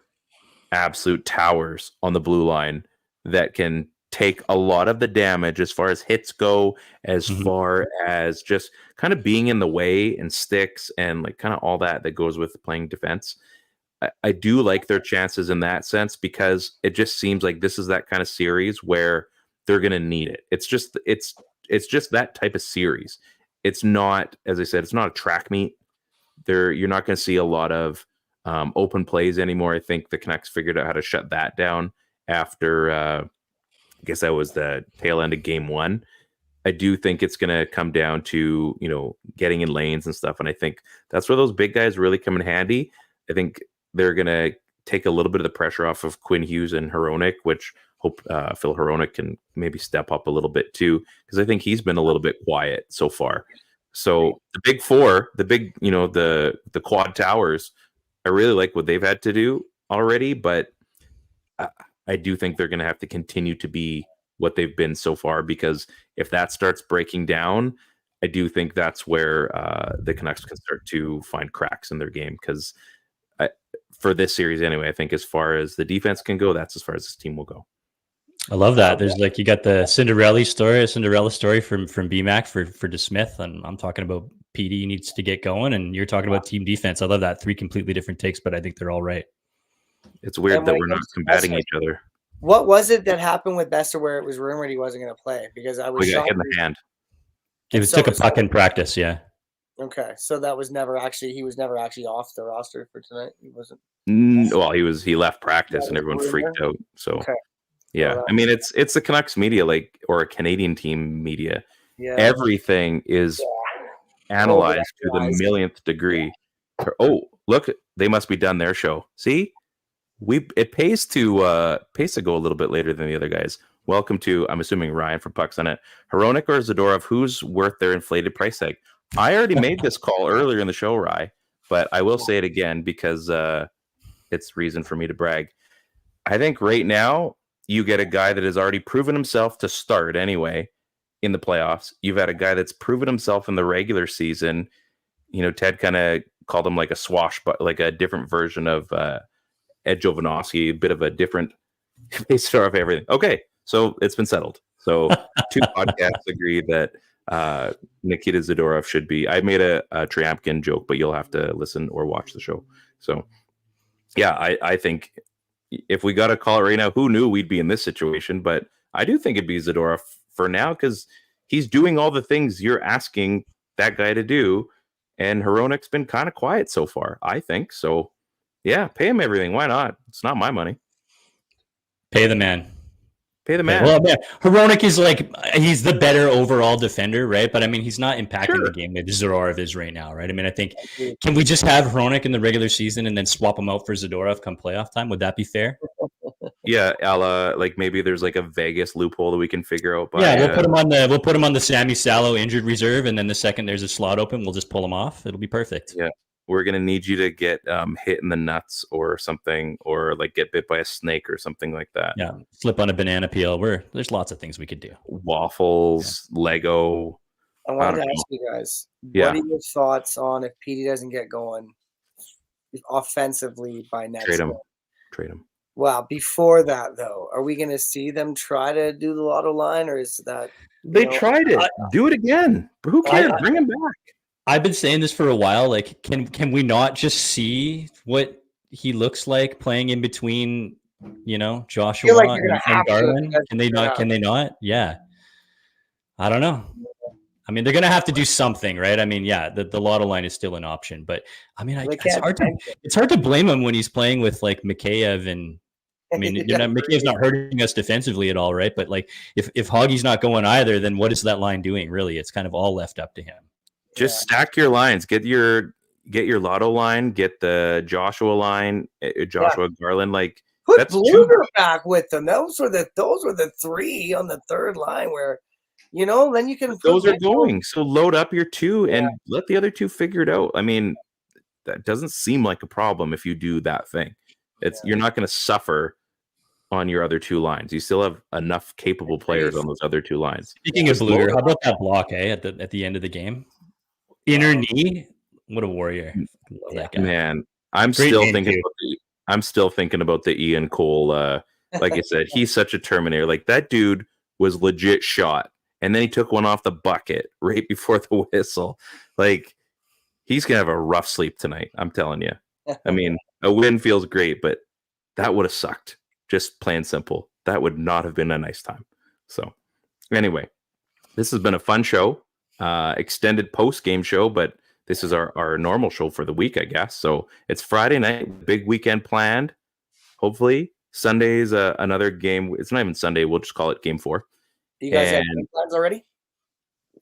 absolute towers on the blue line that can take a lot of the damage as far as hits go, as far as just kind of being in the way and sticks and like kind of all that goes with playing defense. I do like their chances in that sense, because it just seems like this is that kind of series where they're going to need it. It's just that type of series. It's not, as I said, it's not a track meet. You're not going to see a lot of open plays anymore. I think the Canucks figured out how to shut that down after I guess that was the tail end of game 1. I do think it's going to come down to, getting in lanes and stuff. And I think that's where those big guys really come in handy. I think they're going to take a little bit of the pressure off of Quinn Hughes and Hronek, which hope Phil Hronek can maybe step up a little bit too, because I think he's been a little bit quiet so far. So the big 4, the big, the quad towers, I really like what they've had to do already, but I do think they're going to have to continue to be what they've been so far, because if that starts breaking down, I do think that's where the Canucks can start to find cracks in their game. Because for this series anyway, I think as far as the defense can go, that's as far as this team will go.
I love that. There's like, you got the Cinderella story from BMAC for DeSmith, and I'm talking about PD needs to get going, and you're talking about team defense. I love that. 3 completely different takes, but I think they're all right.
It's weird that we're not combating each other.
What was it that happened with Besser where it was rumored he wasn't going to play? Because I was
We got hit in the hand.
Took a puck in practice, yeah.
Okay, so that was never actually, he was never actually off the roster for tonight. He wasn't.
Well, he left practice and everyone freaked out. So
okay.
Yeah, I mean it's the Canucks media, like, or a Canadian team media. Yeah. Everything is analyzed to the millionth degree. Oh, look, they must be done their show. See, it pays to go a little bit later than the other guys. Welcome to, I'm assuming, Ryan from Pucks on It. Hronek or Zadorov, who's worth their inflated price tag? I already made this call earlier in the show, Rye, but I will say it again because it's reason for me to brag. I think right now, you get a guy that has already proven himself to start anyway in the playoffs. You've had a guy that's proven himself in the regular season. You know, Ted kind of called him like a but like a different version of Ed Jovanovski, a bit of a different face star of everything. Okay, so it's been settled. So 2 podcasts agree that Nikita Zadorov should be. I made a Triampkin joke, but you'll have to listen or watch the show. So yeah, I think if we got to call it right now, who knew we'd be in this situation? But I do think it'd be Zadorov for now because he's doing all the things you're asking that guy to do. And Hronek's been kind of quiet so far, I think. So, yeah, pay him everything. Why not? It's not my money.
Pay the man.
Pay the man.
Well, yeah, Hronek is like, he's the better overall defender, right? But I mean, he's not impacting the game like Zadorov is right now, right? I mean, I think, can we just have Hronek in the regular season and then swap him out for Zadorov come playoff time? Would that be fair?
Yeah, like maybe there's like a Vegas loophole that we can figure out.
We'll put him on the Sammy Salo injured reserve, and then the second there's a slot open, we'll just pull him off. It'll be perfect.
Yeah. We're going to need you to get hit in the nuts or something, or like get bit by a snake or something like that.
Yeah, slip on a banana peel. There's lots of things we could do.
Waffles, Lego.
I wanted to ask you guys, what are your thoughts on if PD doesn't get going offensively by next
Trade him.
game?
Trade him.
Well, before that, though, are we going to see them try to do the lotto line, or is that...
They tried it. Do it again. Who cares? Bring him back.
I've been saying this for a while. Like, can we not just see what he looks like playing in between, Joshua and Garland? Can they not? Can they not? Yeah. I don't know. I mean, they're going to have to do something, right? I mean, yeah, the lotto line is still an option, but I mean, it's hard to blame him when he's playing with like Mikheyev and. I mean, Mikheyev's not hurting us defensively at all, right? But like, if Hoggy's not going either, then what is that line doing? Really, it's kind of all left up to him.
Just stack your lines. Get your lotto line. Get the Joshua line. Garland. Like,
put Bluger back with them. Those were the 3 on the third line where, then you can.
Those are going. So load up your 2 and let the other 2 figure it out. I mean, that doesn't seem like a problem if you do that thing. You're not going to suffer on your other 2 lines. You still have enough capable players on those other 2 lines.
Speaking of Bluger, how about that block, at the end of the game? Inner knee, what a warrior! Love that guy.
Man, I'm still thinking about the Ian Cole. Like I said, he's such a Terminator. Like, that dude was legit shot, and then he took one off the bucket right before the whistle. Like, he's gonna have a rough sleep tonight. I'm telling you. I mean, a win feels great, but that would have sucked. Just plain simple. That would not have been a nice time. So, anyway, this has been a fun show. Extended post-game show, but this is our normal show for the week, I guess. So it's Friday night, big weekend planned. Hopefully Sunday's another game. It's not even Sunday. We'll just call it Game 4.
Do you guys have plans already?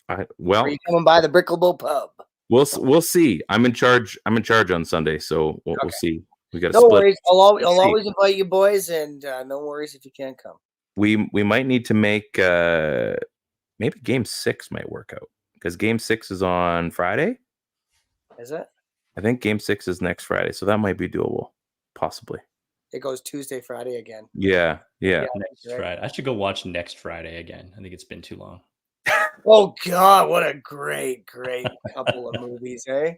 Are you
coming by the Brickable Pub?
We'll see. I'm in charge on Sunday, so we'll see. We got to
split. Worries. I'll always invite you boys, and no worries if you can't come.
We might need to make maybe Game 6 might work out. Because Game 6 is on Friday.
Is it?
I think Game 6 is next Friday, so that might be doable, possibly.
It goes Tuesday, Friday again.
Yeah.
Next Friday. I should go watch next Friday again. I think it's been too long.
Oh God, what a great couple of movies, eh?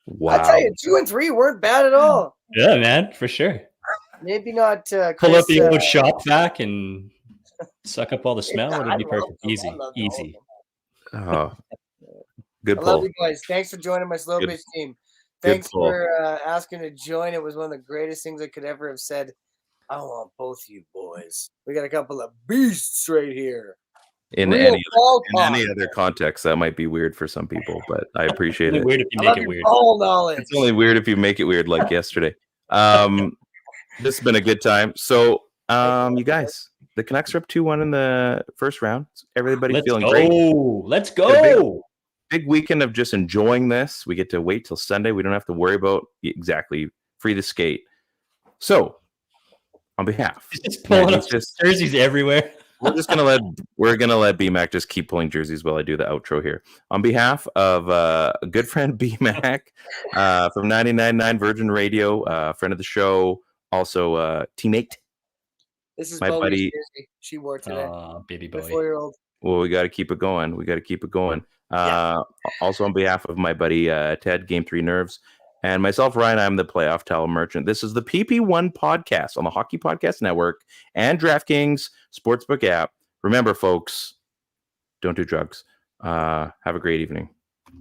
Wow.
I tell you, 2 and 3 weren't bad at all.
Yeah, man, for sure.
Maybe not.
Pull out
Chris,
the old shop vac and suck up all the smell.
I
It'll be
love
perfect.
them. I
Easy,
love all of
easy.
them.
Oh, good
I love
pull.
you guys. Thanks for joining my slow
Good-
pitch team.
good
Thanks
pull.
for asking to join. It was one of the greatest things I could ever have said. I want both you boys. We got a couple of beasts right here.
In
Real
any
ball
other
talk.
context, that might be weird for some people, but I appreciate
Only
it.
weird if you
I
make
love
it
your
weird.
ball knowledge.
It's only weird if you make it weird, like yesterday. This has been a good time. So, you guys, the Canucks are up 2-1 in the first round. Everybody
Let's
feeling
go.
great.
Let's
Got a
go.
Big weekend of just enjoying this. We get to wait till Sunday. We don't have to worry about exactly free to skate. So, on behalf,
Just pulling up
just
jerseys everywhere.
we're gonna let BMAC just keep pulling jerseys while I do the outro here. On behalf of a good friend BMAC from 99.9 Virgin Radio, friend of the show, also teammate.
This is
My
Bowie's
buddy-
jersey. She wore it today.
Baby
My
boy.
4-year-old.
Well, we got to keep it going.
Yeah.
Also, on behalf of my buddy Ted, Game 3 Nerves, and myself, Ryan, I'm the playoff towel merchant. This is the PP1 podcast on the Hockey Podcast Network and DraftKings Sportsbook app. Remember, folks, don't do drugs. Have a great evening.